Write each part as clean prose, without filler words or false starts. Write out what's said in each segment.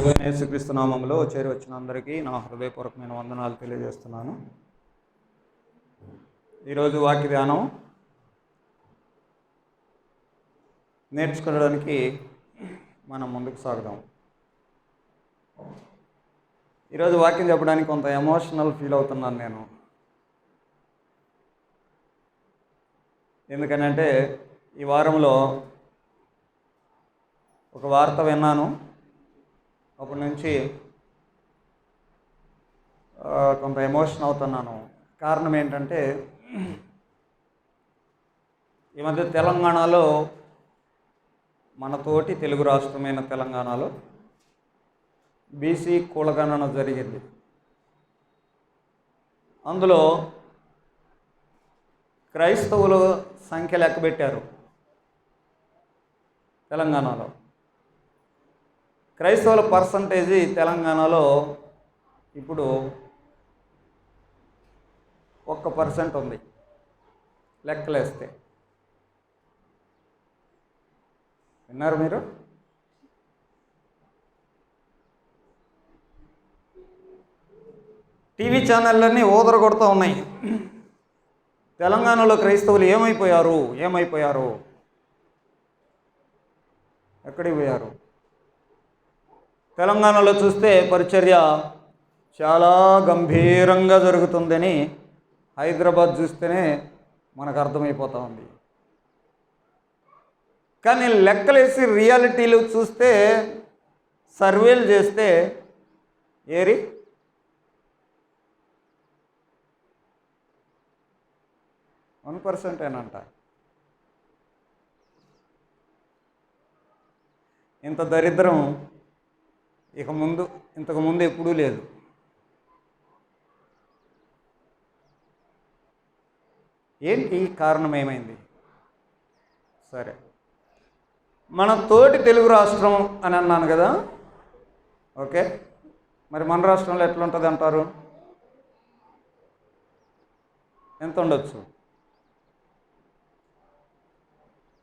ప్రభువైన యేసుక్రీస్తు నామములో చేరి వచ్చిన అందరికీ నా హృదయపూర్వకమైన వందనాలు తెలియజేస్తున్నాను. ఈరోజు వాక్య ధ్యానం నేర్చుకోవడానికి మనం ముందుకు సాగుదాం. ఈరోజు వాక్యం చెప్పడానికి కొంత ఎమోషనల్ ఫీల్ అవుతున్నాను నేను. ఎందుకనంటే ఈ వారంలో ఒక వార్త విన్నాను. అప్పటి నుంచి కొంత ఎమోషన్ అవుతున్నాను. కారణం ఏంటంటే ఈ మధ్య తెలంగాణలో, మన తోటి తెలుగు రాష్ట్రమైన తెలంగాణలో బీసీ కులగణన జరిగింది. అందులో క్రైస్తవుల సంఖ్య లెక్కబెట్టారు. తెలంగాణలో క్రైస్తవుల పర్సంటేజీ తెలంగాణలో ఇప్పుడు 1% ఉంది లెక్కలేస్తే. విన్నారు మీరు? టీవీ ఛానళ్ళన్నీ ఊదర కొడుతూ ఉన్నాయి. తెలంగాణలో క్రైస్తవులు ఏమైపోయారు, ఎక్కడికి పోయారు? తెలంగాణలో చూస్తే పరిచర్య చాలా గంభీరంగా జరుగుతుందని హైదరాబాద్ చూస్తేనే మనకు అర్థమైపోతూ ఉంది. కానీ లెక్కలేసి రియాలిటీలు చూస్తే, సర్వేలు చేస్తే 1%ఏనంట. ఇంత దరిద్రం ఇంతకుముందు ఎప్పుడూ లేదు. ఏంటి కారణం? ఏమైంది? సరే, మన తోటి తెలుగు రాష్ట్రం అని అన్నాను కదా. ఓకే, మరి మన రాష్ట్రంలో ఎట్లుంటుంది అంటారు? ఎంత ఉండొచ్చు?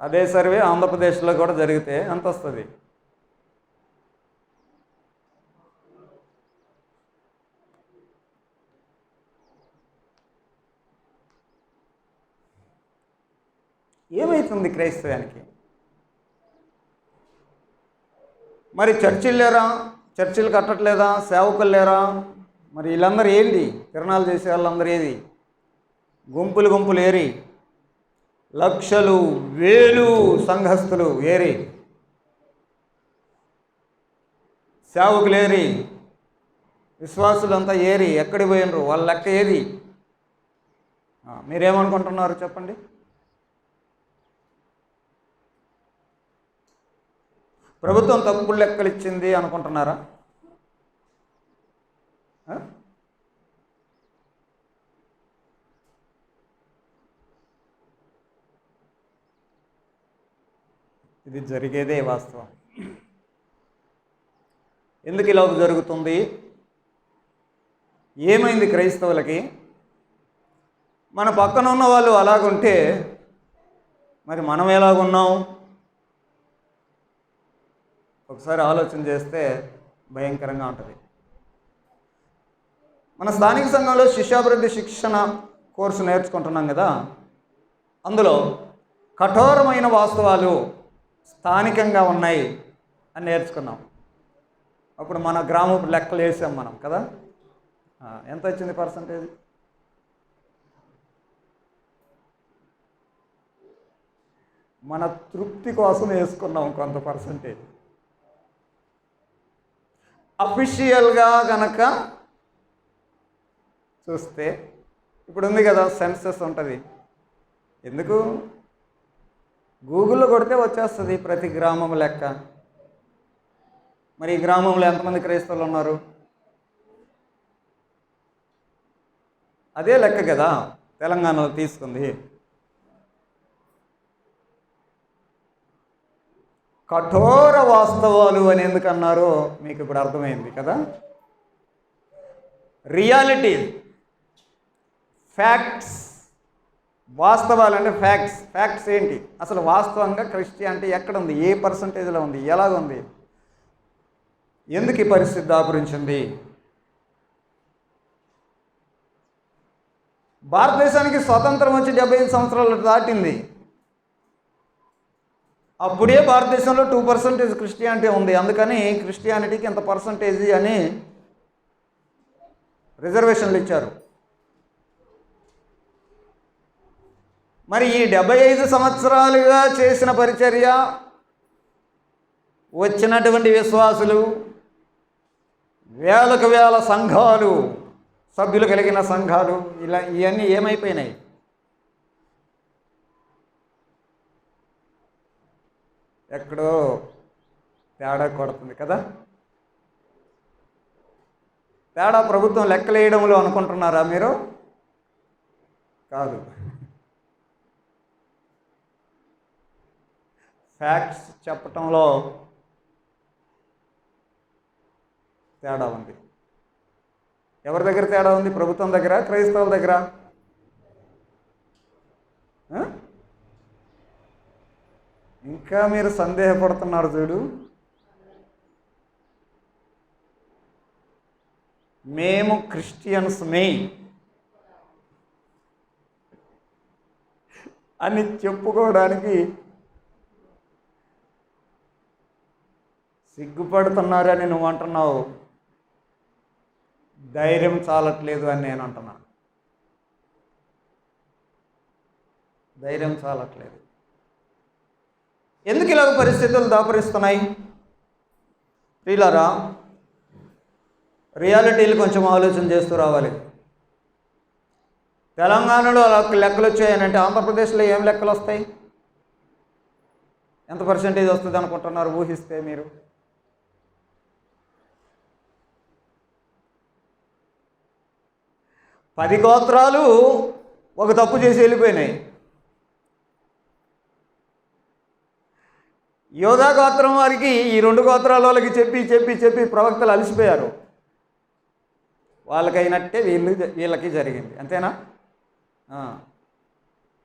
అదే సర్వే ఆంధ్రప్రదేశ్లో కూడా జరిగితే ఎంత వస్తుంది? ఏమవుతుంది క్రైస్తవానికి? మరి చర్చిలు లేరా? చర్చిలు కట్టట్లేదా? సేవకులు లేరా? మరి వీళ్ళందరూ ఏంటి? తిరణాలు చేసే వాళ్ళందరూ ఏది? గుంపులు ఏరి, లక్షలు వేలు సంఘస్థులు ఏరి, సేవకులు ఏరి, విశ్వాసులంతా ఏరి ఎక్కడికి పోయినరు? వాళ్ళ లెక్క ఏది? మీరేమనుకుంటున్నారు చెప్పండి? ప్రభుత్వం తప్పుడు లెక్కలు ఇచ్చింది అనుకుంటున్నారా? ఇది జరిగేదే వాస్తవం. ఎందుకు ఇలా జరుగుతుంది? ఏమైంది క్రైస్తవులకి? మన పక్కన ఉన్న వాళ్ళు అలాగుంటే మరి మనం ఎలాగున్నాం? ఒకసారి ఆలోచన చేస్తే భయంకరంగా ఉంటుంది. మన స్థానిక సంఘంలో శిష్యాభివృద్ధి శిక్షణ కోర్సు నేర్చుకుంటున్నాం కదా. అందులో కఠోరమైన వాస్తవాలు స్థానికంగా ఉన్నాయి అని నేర్చుకున్నాం. అప్పుడు మన గ్రామపు లెక్కలు వేసాం మనం కదా. ఎంత వచ్చింది పర్సంటేజ్? మన తృప్తి కోసం వేసుకున్నాం కొంత పర్సంటేజ్. అఫీషియల్గా కనుక చూస్తే ఇప్పుడు ఉంది కదా, సెన్సస్ ఉంటుంది. ఎందుకు? గూగుల్లో కొడితే వచ్చేస్తుంది ప్రతి గ్రామం లెక్క. మరి ఈ గ్రామంలో ఎంతమంది క్రైస్తవులు ఉన్నారు? అదే లెక్క కదా తెలంగాణలో తీసుకుంది. కఠోర వాస్తవాలు అని ఎందుకు అన్నారో మీకు ఇప్పుడు అర్థమైంది కదా. రియాలిటీ, ఫ్యాక్ట్స్, వాస్తవాలు అంటే ఫ్యాక్ట్స్ ఏంటి? అసలు వాస్తవంగా క్రిస్టియానిటీ ఎక్కడ ఉంది? ఏ పర్సంటేజ్లో ఉంది? ఎలాగుంది? ఎందుకు ఈ పరిస్థితి దాపురించింది? భారతదేశానికి స్వతంత్రం వచ్చి 75 సంవత్సరాలు దాటింది. అప్పుడే భారతదేశంలో 2% క్రిస్టియానిటీ ఉంది. అందుకని క్రిస్టియానిటీకి ఎంత పర్సంటేజీ అని రిజర్వేషన్లు ఇచ్చారు. మరి ఈ 75 సంవత్సరాలుగా చేసిన పరిచర్య, వచ్చినటువంటి విశ్వాసులు, వేలకు వేల సంఘాలు, సభ్యులు కలిగిన సంఘాలు, ఇవన్నీ ఏమైపోయినాయి? ఎక్కడో తేడా కొడుతుంది కదా. తేడా ప్రభుత్వం లెక్కలేయడంలో అనుకుంటున్నారా మీరు? కాదు, ఫ్యాక్ట్స్ చెప్పటంలో తేడా ఉంది. ఎవరి దగ్గర తేడా ఉంది? ప్రభుత్వం దగ్గర, క్రైస్తవుల దగ్గర? ఇంకా మీరు సందేహపడుతున్నారు చూడు. మేము క్రిస్టియన్స్మే అని చెప్పుకోవడానికి సిగ్గుపడుతున్నారని నువ్వు అంటున్నావు. ధైర్యం చాలట్లేదు అని నేను అంటున్నాను. ధైర్యం చాలట్లేదు. ఎందుకు ఇలాగ పరిస్థితులు దాపరిస్తున్నాయి? ప్రియులారా, రియాలిటీలు కొంచెం ఆలోచన చేస్తూ రావాలి. తెలంగాణలో లెక్కలు వచ్చాయనంటే ఆంధ్రప్రదేశ్లో ఏం లెక్కలు వస్తాయి? ఎంత పర్సెంటేజ్ వస్తుంది అనుకుంటున్నారు ఊహిస్తే మీరు? పది గోత్రాలు ఒక తప్పు చేసి వెళ్ళిపోయినాయి. యోధా గోత్రం వారికి ఈ 2 గోత్రాల వాళ్ళకి చెప్పి ప్రవక్తలు అలసిపోయారు. వాళ్ళకైనట్టే వీళ్ళకి జరిగింది. అంతేనా?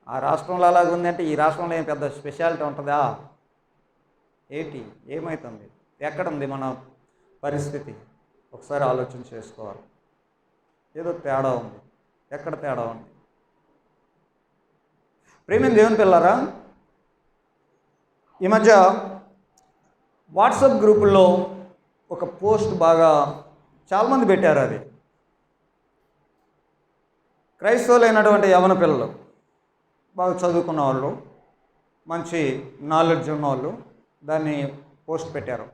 ఆ రాష్ట్రంలో అలాగుందంటే ఈ రాష్ట్రంలో ఏం పెద్ద స్పెషాలిటీ ఉంటుందా? ఏంటి, ఏమవుతుంది? ఎక్కడుంది మన పరిస్థితి? ఒకసారి ఆలోచన చేసుకోవాలి. ఏదో తేడా ఉంది. ఎక్కడ తేడా ఉంది? ప్రేమ దేవుని పిల్లరా, ఈ మధ్య వాట్సాప్ గ్రూపుల్లో ఒక పోస్ట్ బాగా చాలామంది పెట్టారు. అది క్రైస్తవులైనటువంటి యవన పిల్లలు, బాగా చదువుకున్న వాళ్ళు, మంచి నాలెడ్జ్ ఉన్న వాళ్ళు దాన్ని పోస్ట్ పెట్టారు.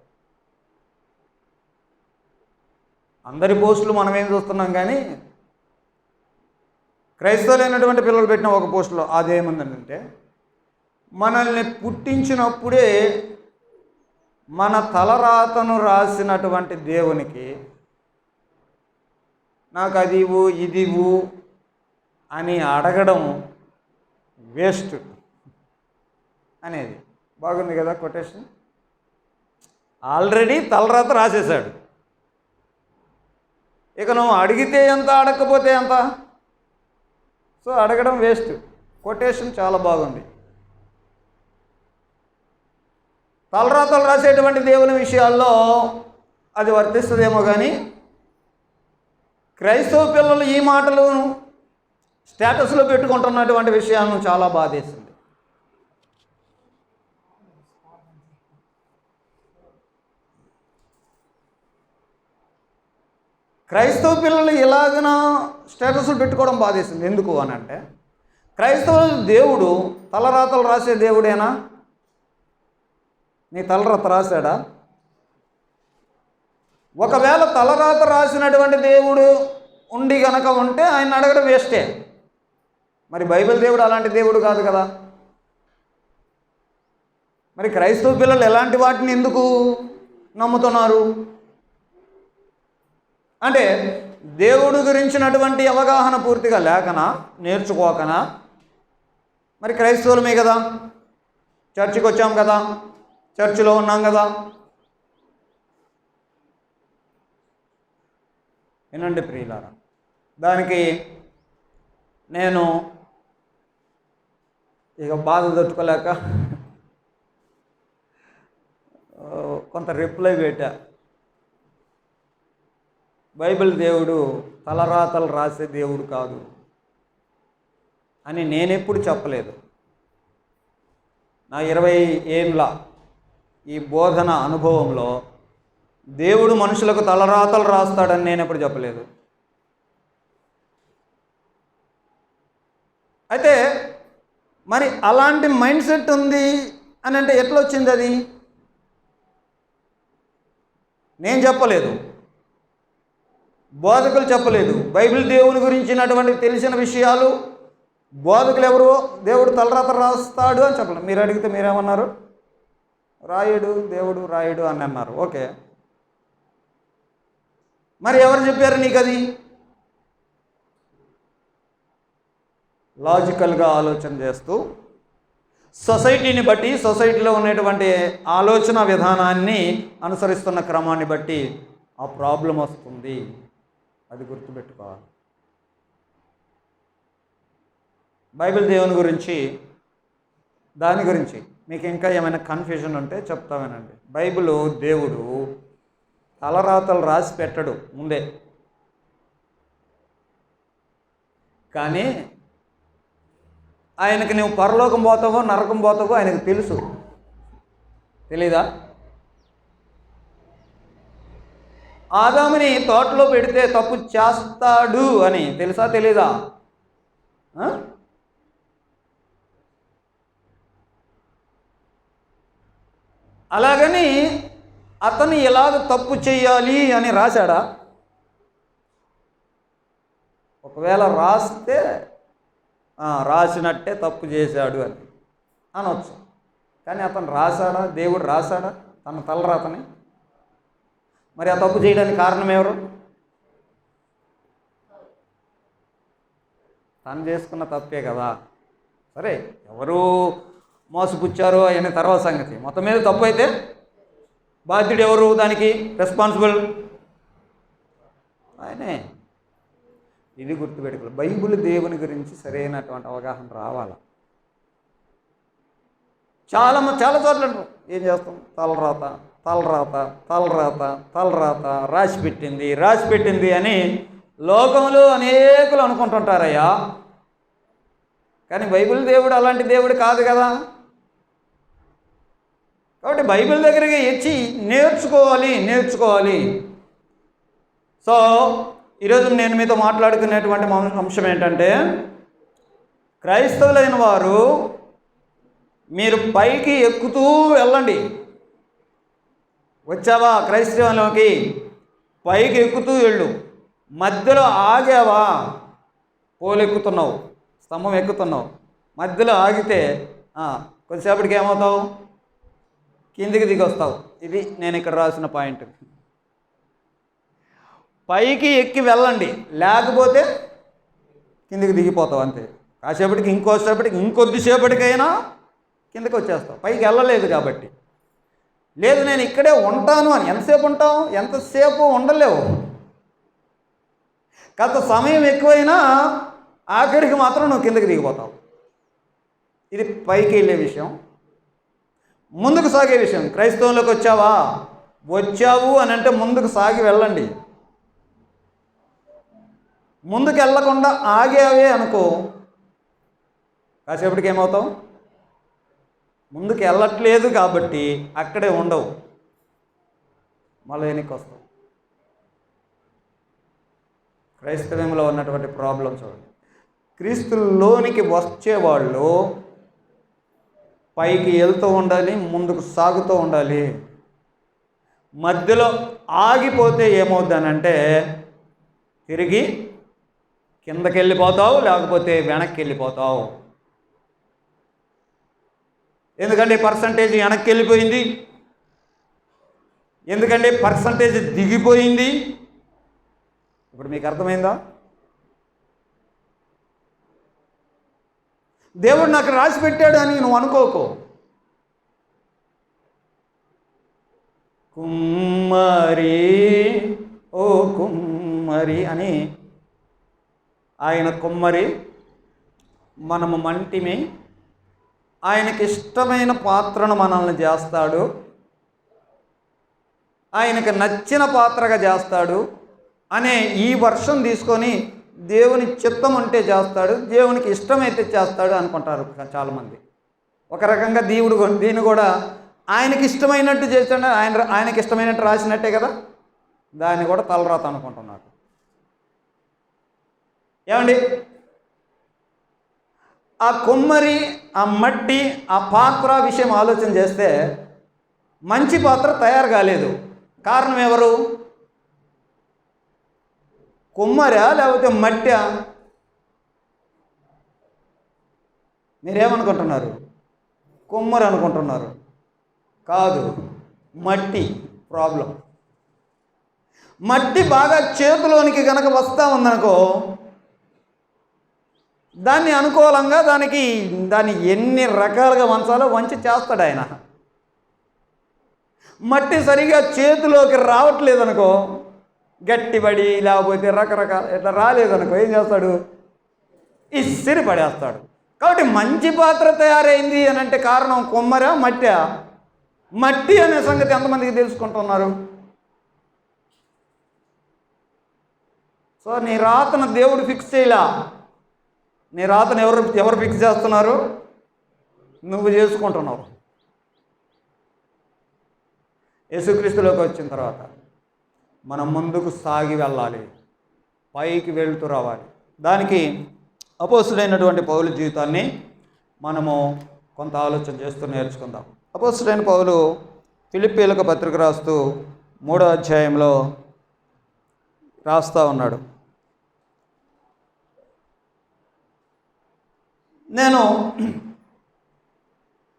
అందరి పోస్టులు మనం ఏం చూస్తున్నాం, కానీ క్రైస్తవులైనటువంటి పిల్లలు పెట్టిన ఒక పోస్టులో అదేముందంటే, మనల్ని పుట్టించినప్పుడే మన తలరాతను రాసినటువంటి దేవునికి నాకు అదివు ఇదివు అని అడగడం వేస్ట్ అనేది. బాగుంది కదా కొటేషన్? ఆల్రెడీ తలరాత రాసేశాడు. ఇక నువ్వు అడిగితే ఎంత, అడగకపోతే ఎంత? సో అడగడం వేస్ట్. కొటేషన్ చాలా బాగుంది. తలరాతలు రాసేటువంటి దేవుని విషయాల్లో అది వర్తిస్తుందేమో, కానీ క్రైస్తవ పిల్లలు ఈ మాటలు స్టేటస్లో పెట్టుకుంటున్నటువంటి విషయాలను చాలా బాధేసింది. క్రైస్తవ పిల్లలు ఇలాగన స్టేటస్లు పెట్టుకోవడం బాధేసింది. ఎందుకు అని అంటే, క్రైస్తవులు దేవుడు తలరాతలు రాసే దేవుడేనా? నీ తలరాత రాశాడా? ఒకవేళ తలరాత రాసినటువంటి దేవుడు ఉండి గనక ఉంటే ఆయన అడగడం వేస్టే. మరి బైబిల్ దేవుడు అలాంటి దేవుడు కాదు కదా. మరి క్రైస్తవ పిల్లలు ఎలాంటి వాటిని ఎందుకు నమ్ముతున్నారు అంటే, దేవుడు గురించినటువంటి అవగాహన పూర్తిగా లేకనా, నేర్చుకోకనా? మరి క్రైస్తవులమే కదా, చర్చికి వచ్చాం కదా, చర్చిలో ఉన్నాం కదా. వినండి ప్రియులారా, దానికి నేను ఇక బాధ తట్టుకోలేక కొంత రిప్లై పెట్టా. బైబిల్ దేవుడు తలరాతలు రాసే దేవుడు కాదు అని నేనెప్పుడు చెప్పలేదు. నా 20 ఏళ్ళ ఈ బోధన అనుభవంలో దేవుడు మనుషులకు తలరాతలు రాస్తాడని నేను ఎప్పుడు చెప్పలేదు. అయితే మరి అలాంటి మైండ్ సెట్ ఉంది అని అంటే ఎట్లా వచ్చింది? అది నేను చెప్పలేదు, బోధకులు చెప్పలేదు. బైబిల్ దేవుని గురించినటువంటి తెలిసిన విషయాలు బోధకులు ఎవరు దేవుడు తలరాత రాస్తాడు అని చెప్పలేదు. మీరు అడిగితే మీరేమన్నారు? రాయుడు, దేవుడు రాయుడు అని అన్నారు. ఓకే, మరి ఎవరు చెప్పారు నీకు అది? లాజికల్గా ఆలోచన చేస్తూ సొసైటీని బట్టి, సొసైటీలో ఉన్నటువంటి ఆలోచన విధానాన్ని అనుసరిస్తున్న క్రమాన్ని బట్టి ఆ ప్రాబ్లం వస్తుంది. అది గుర్తుపెట్టుకోవాలి. బైబిల్ దేవుని గురించి, దాని గురించి మీకు ఇంకా ఏమైనా కన్ఫ్యూజన్ ఉంటే చెప్తామేనండి. బైబిల్ దేవుడు తలరాతలు రాసి పెట్టడు ముందే, కానీ ఆయనకి నువ్వు పరలోకం పోతావో నరకం పోతావో ఆయనకు తెలుసు. తెలీదా? ఆదాముని తోటలో పెడితే తప్పు చేస్తాడు అని తెలుసా తెలీదా? అలాగని అతను ఎలాగ తప్పు చేయాలి అని రాశాడా? ఒకవేళ రాస్తే రాసినట్టే తప్పు చేశాడు అని అనవచ్చు. కానీ అతను రాశాడా? దేవుడు రాశాడా తన తలరాతని? మరి ఆ తప్పు చేయడానికి కారణం ఎవరు? తను చేసుకున్న తప్పే కదా. సరే, ఎవరు మోసపుచ్చారో అయిన తర్వాత సంగతి. మొత్తం మీద తప్పు అయితే బాధ్యుడు ఎవరు? దానికి రెస్పాన్సిబుల్ ఆయనే. ఇది గుర్తుపెట్టుకోవాలి. బైబిల్ దేవుని గురించి సరైనటువంటి అవగాహన రావాలి. చాలా చోట్ల ఏం చేస్తాం? తలరాత తలరాత తలరాత తలరాత రాసి పెట్టింది అని లోకంలో అనేకులు అనుకుంటుంటారయ్యా. కానీ బైబిల్ దేవుడు అలాంటి దేవుడు కాదు కదా. కాబట్టి బైబిల్ దగ్గరికి వచ్చి నేర్చుకోవాలి. సో ఈరోజు నేను మీతో మాట్లాడుకునేటువంటి అంశం ఏంటంటే, క్రైస్తవులైన వారు మీరు పైకి ఎక్కుతూ వెళ్ళండి. వచ్చావా క్రైస్తవంలోకి? పైకి ఎక్కుతూ వెళ్ళు. మధ్యలో ఆగావా? పోలెక్కుతున్నావు, స్తంభం ఎక్కుతున్నావు, మధ్యలో ఆగితే కొద్దిసేపటికి ఏమవుతావు? కిందికి దిగి వస్తావు. ఇది నేను ఇక్కడ రాసిన పాయింట్. పైకి ఎక్కి వెళ్ళండి, లేకపోతే కిందికి దిగిపోతావు అంతే. కాసేపటికి ఇంకొద్దిసేపటికైనా కిందకి వచ్చేస్తావు, పైకి వెళ్ళలేదు కాబట్టి. లేదు నేను ఇక్కడే ఉంటాను అని ఎంతసేపు ఉంటావు? ఎంతసేపు ఉండలేవు. కాస్త సమయం ఎక్కువైనా ఆఖరికి మాత్రం నువ్వు కిందకి దిగిపోతావు. ఇది పైకి వెళ్ళే విషయం. ముందుకు సాగే విషయం. క్రైస్తవంలోకి వచ్చావు అని అంటే ముందుకు సాగి వెళ్ళండి. ముందుకు వెళ్ళకుండా ఆగావే అనుకో, కాసేపటికి ఏమవుతావు? ముందుకు వెళ్ళట్లేదు కాబట్టి అక్కడే ఉండవు, మళ్ళీ వెనక్కి వస్తావు. క్రైస్తవంలో ఉన్నటువంటి ప్రాబ్లం చూడండి. క్రీస్తులోనికి వచ్చేవాళ్ళు పైకి వెళ్తూ ఉండాలి, ముందుకు సాగుతూ ఉండాలి. మధ్యలో ఆగిపోతే ఏమవుద్దనంటే తిరిగి కిందకి వెళ్ళిపోతావు, లేకపోతే వెనక్కి వెళ్ళిపోతావు. ఎందుకంటే పర్సంటేజ్ వెనక్కి వెళ్ళిపోయింది, ఎందుకంటే పర్సంటేజ్ దిగిపోయింది. ఇప్పుడు మీకు అర్థమైందా? దేవుడు నాకు రాసి పెట్టాడు అని నువ్వు అనుకోకు. కుమ్మరి ఓ కుమ్మరి అని ఆయన కుమ్మరి, మనము మంటిమి. ఆయనకి ఇష్టమైన పాత్రను మనల్ని చేస్తాడు, ఆయనకి నచ్చిన పాత్రగా చేస్తాడు. అనే ఈ వర్షం తీసుకొని దేవుని చిత్తం ఉంటే చేస్తాడు, దేవునికి ఇష్టమైతే చేస్తాడు అనుకుంటారు చాలామంది. ఒక రకంగా దీన్ని కూడా ఆయనకి ఇష్టమైనట్టు చేస్తాడు, ఆయనకి ఇష్టమైనట్టు రాసినట్టే కదా, దాన్ని కూడా తలరాత అనుకుంటున్నారు. ఏమండి, ఆ కుమ్మరి, ఆ మట్టి, ఆ పాత్ర విషయం ఆలోచన చేస్తే మంచి పాత్ర తయారు కాలేదు. కారణం ఎవరు? కుమ్మరా లేకపోతే మట్టా? మీరేమనుకుంటున్నారు? కుమ్మరి అనుకుంటున్నారు. కాదు, మట్టి ప్రాబ్లం. మట్టి బాగా చేతిలోనికి కనుక వస్తూ ఉందనుకో, దాన్ని అనుకూలంగా దాన్ని ఎన్ని రకాలుగా వంచాలో వంచి చేస్తాడు ఆయన. మట్టి సరిగా చేతిలోకి రావట్లేదనుకో, గట్టిపడి లేకపోతే రకరకాల ఇట్లా రాలేదనుకో, ఏం చేస్తాడు? ఇసిరి పడేస్తాడు. కాబట్టి మంచి పాత్ర తయారైంది అని అంటే కారణం కుమ్మరా మట్టా? మట్టి అనే సంగతి ఎంతమందికి తెలుసుకుంటున్నారు? సో నీ రాతను దేవుడు ఫిక్స్ చేయలా. నీ రాతను ఎవరు ఫిక్స్ చేస్తున్నారు? నువ్వు చేసుకుంటున్నావు. యేసుక్రీస్తులోకి వచ్చిన తర్వాత మనం ముందుకు సాగి వెళ్ళాలి, పైకి వెళ్తూ రావాలి. దానికి అపోస్తుడైనటువంటి పౌలు జీవితాన్ని మనము కొంత ఆలోచన చేస్తూ నేర్చుకుందాం. అపోస్తుడైన పౌలు ఫిలిప్పీలకు పత్రిక రాస్తూ 3వ అధ్యాయంలో రాస్తూ ఉన్నాడు, నేను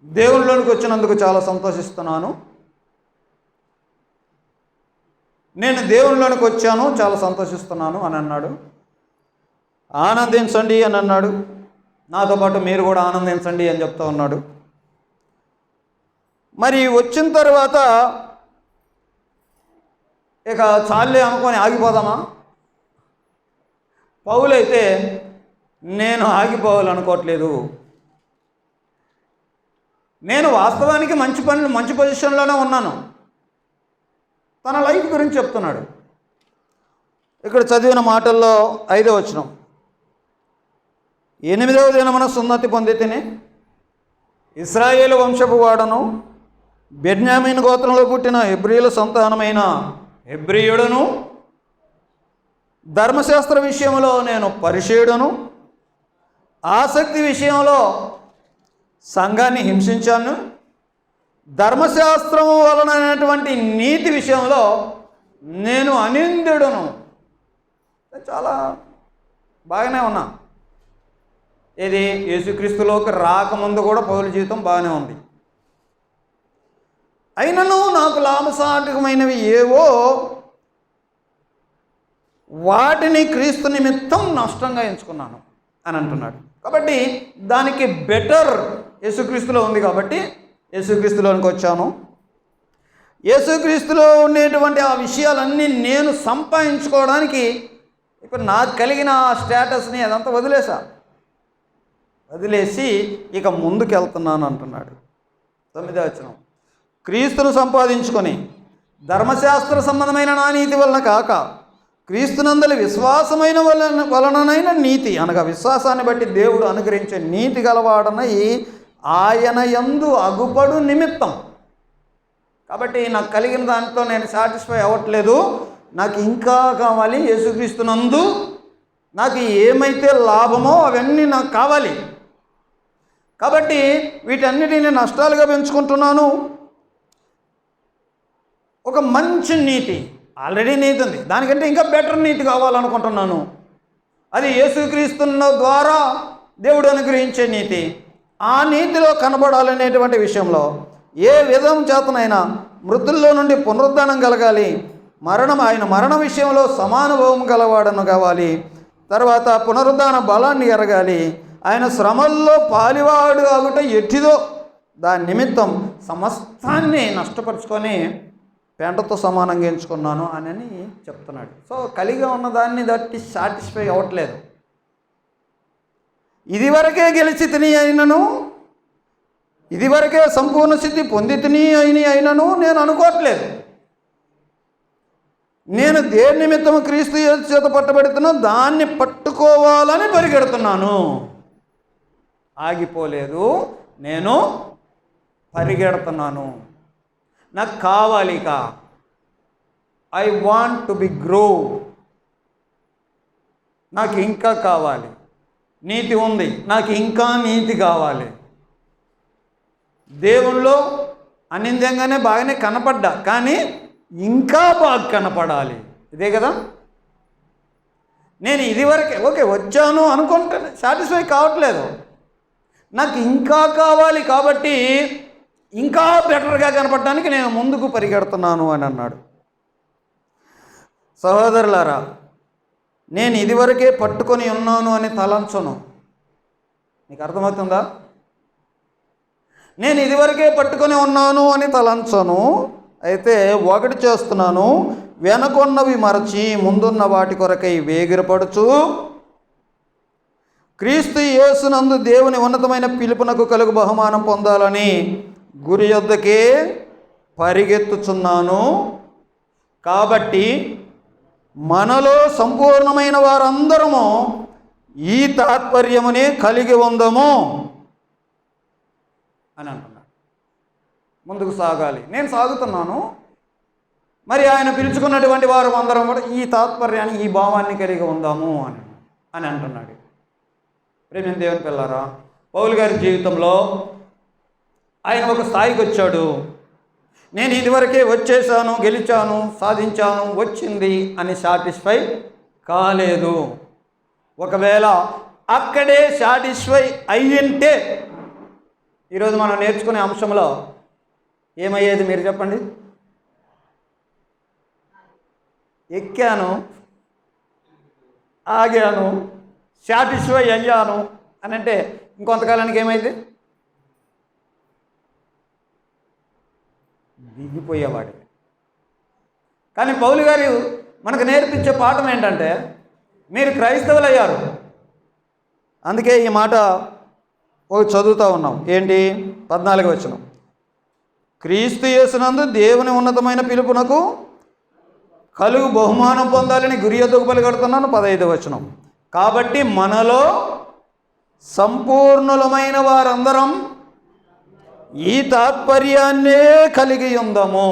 దేవునిలోనికి వచ్చినందుకు చాలా సంతోషిస్తున్నాను. నేను దేవునిలోనికి వచ్చాను, చాలా సంతోషిస్తున్నాను అని అన్నాడు. ఆనందించండి అని అన్నాడు. నాతో పాటు మీరు కూడా ఆనందించండి అని చెప్తూ ఉన్నాడు. మరి వచ్చిన తర్వాత ఇక చాలే అనుకొని ఆగిపోదామా? పౌలైతే నేను ఆగిపోవాలనుకోవట్లేదు, నేను వాస్తవానికి మంచి పొజిషన్లోనే ఉన్నాను. తన లైఫ్ గురించి చెప్తున్నాడు. ఇక్కడ చదివిన మాటల్లో 5వ వచనం, 8వ దినమున సున్నతి పొంది తిని ఇశ్రాయేలు వంశపు వాడను, బెన్యామీను గోత్రంలో పుట్టిన హెబ్రీయుల సంతానమైన హెబ్రీయుడును, ధర్మశాస్త్ర విషయంలో నేను పరిశీయుడును, ఆసక్తి విషయంలో సంఘాన్ని హింసించాను, ధర్మశాస్త్రము వలనైనటువంటి నీతి విషయంలో నేను అనింద్యుడును. చాలా బాగానే ఉన్నా. ఇది యేసుక్రీస్తులోకి రాకముందు కూడా పౌలు జీవితం బాగానే ఉంది. అయినను నాకు లాభసాటికమైనవి ఏవో వాటిని క్రీస్తు నిమిత్తం నష్టంగా ఎంచుకున్నాను అని అంటున్నాడు. కాబట్టి దానికి బెటర్ యేసుక్రీస్తులో ఉంది, కాబట్టి యేసుక్రీస్తులోనికి వచ్చాను. యేసుక్రీస్తులో ఉండేటువంటి ఆ విషయాలన్నీ నేను సంపాదించుకోవడానికి ఇప్పుడు నాకు కలిగిన ఆ స్టేటస్ని అదంతా వదిలేసి ఇక ముందుకు వెళ్తున్నాను అంటున్నాడు. 9వ వచనం, క్రీస్తును సంపాదించుకొని ధర్మశాస్త్ర సంబంధమైన నా నీతి వలన కాక క్రీస్తునందలి విశ్వాసమైన వలననైన నీతి, అనగా విశ్వాసాన్ని బట్టి దేవుడు అనుగ్రహించే నీతి గలవాడనై ఆయన యందు అగుపడు నిమిత్తం. కాబట్టి నాకు కలిగిన దాంతో నేను సాటిస్ఫై అవ్వట్లేదు, నాకు ఇంకా కావాలి. యేసుక్రీస్తునందు నాకు ఏమైతే లాభమో అవన్నీ నాకు కావాలి. కాబట్టి వీటన్నిటిని నష్టాలుగా పెంచుకుంటున్నాను. ఒక మంచి నీతి, ఆల్రెడీ నీతి ఉంది, దానికంటే ఇంకా బెటర్ నీతి కావాలనుకుంటున్నాను. అది యేసుక్రీస్తున్న ద్వారా దేవుడు అనుగ్రహించే నీతి. ఆ నీతిలో కనబడాలనేటువంటి విషయంలో ఏ విధం చేతనైనా మృతుల్లో నుండి పునరుద్ధానం కలగాలి, ఆయన మరణ విషయంలో సమానుభవం గలవాడను కావాలి, తర్వాత పునరుద్ధాన బలాన్ని ఎరగాలి, ఆయన శ్రమల్లో పాలివాడు అగుట ఎట్టిదో దాని నిమిత్తం సమస్తాన్ని నష్టపరుచుకొని పెంటతో సమానంగా ఎంచుకున్నాను అని చెప్తున్నాడు. సో కలిగి ఉన్నదాన్ని దట్టి సాటిస్ఫై అవ్వట్లేదు. ఇదివరకే గెలిచి తిని అయినను, ఇదివరకే సంపూర్ణ సిద్ధి పొంది తిని అయినను నేను అనుకోవట్లేదు. నేను దేని నిమిత్తము క్రీస్తు యేసు చేత పట్టబడుతున్నా దాన్ని పట్టుకోవాలని పరిగెడుతున్నాను. ఆగిపోలేదు, నేను పరిగెడుతున్నాను. నాకు కావాలి ఇక. I want to be grow. నాకు ఇంకా కావాలి. నీతి ఉంది, నాకు ఇంకా నీతి కావాలి. దేవుల్లో అనిందంగానే బాగానే కనపడ్డా, కానీ ఇంకా బాగా కనపడాలి. ఇదే కదా. నేను ఇదివరకే ఓకే వచ్చాను అనుకుంటే సాటిస్ఫై కావట్లేదు. నాకు ఇంకా కావాలి, కాబట్టి ఇంకా బెటర్గా కనపడడానికి నేను ముందుకు పరిగెడుతున్నాను అని అన్నాడు. సహోదరులారా, నేను ఇదివరకే పట్టుకొని ఉన్నాను అని తలంచను. మీకు అర్థమవుతుందా? నేను ఇదివరకే పట్టుకొని ఉన్నాను అని తలంచను. అయితే ఒకటి చేస్తున్నాను, వెనకొన్నవి మరచి ముందున్న వాటి కొరకై వేగిరపడుచు క్రీస్తు యేసునందు దేవుని ఉన్నతమైన పిలుపునకు కలుగు బహుమానం పొందాలని గురి యొద్దకే పరిగెత్తుచున్నాను. కాబట్టి మనలో సంపూర్ణమైన వారందరము ఈ తాత్పర్యమునే కలిగి ఉందము అని అంటున్నాడు. ముందుకు సాగాలి. నేను సాగుతున్నాను. మరి ఆయన పిలుచుకున్నటువంటి వారు అందరం కూడా ఈ తాత్పర్యాన్ని, ఈ భావాన్ని కలిగి ఉందాము అని అంటున్నాడు. ప్రేమ దేవుని పిల్లారా, పౌలు గారి జీవితంలో ఆయన ఒక స్థాయికి వచ్చాడు. నేను ఇదివరకే వచ్చేసాను, గెలిచాను, సాధించాను, వచ్చింది అని సాటిస్ఫై కాలేదు. ఒకవేళ అక్కడే సాటిస్ఫై అయ్యింటే ఈరోజు మనం నేర్చుకునే అంశంలో ఏమయ్యేది మీరు చెప్పండి? ఎక్కాను, ఆగాను, సాటిస్ఫై అయ్యాను అని అంటే ఇంకొంతకాలానికి ఏమైంది? దిగిపోయేవాడు. కానీ పౌలు గారు మనకు నేర్పించే పాఠం ఏంటంటే, మీరు క్రైస్తవులు అయ్యారు. అందుకే ఈ మాట చదువుతూ ఉన్నాం. ఏంటి? 14వ వచనం. క్రీస్తు యేసునందు దేవుని ఉన్నతమైన పిలుపునకు కలుగు బహుమానం పొందాలని గురి యొద్దకు పరిగెడుతున్నాను. 15వ వచనం. కాబట్టి మనలో సంపూర్ణులమైన వారందరం ఈ తాత్పర్యాన్నే కలిగి ఉందాము.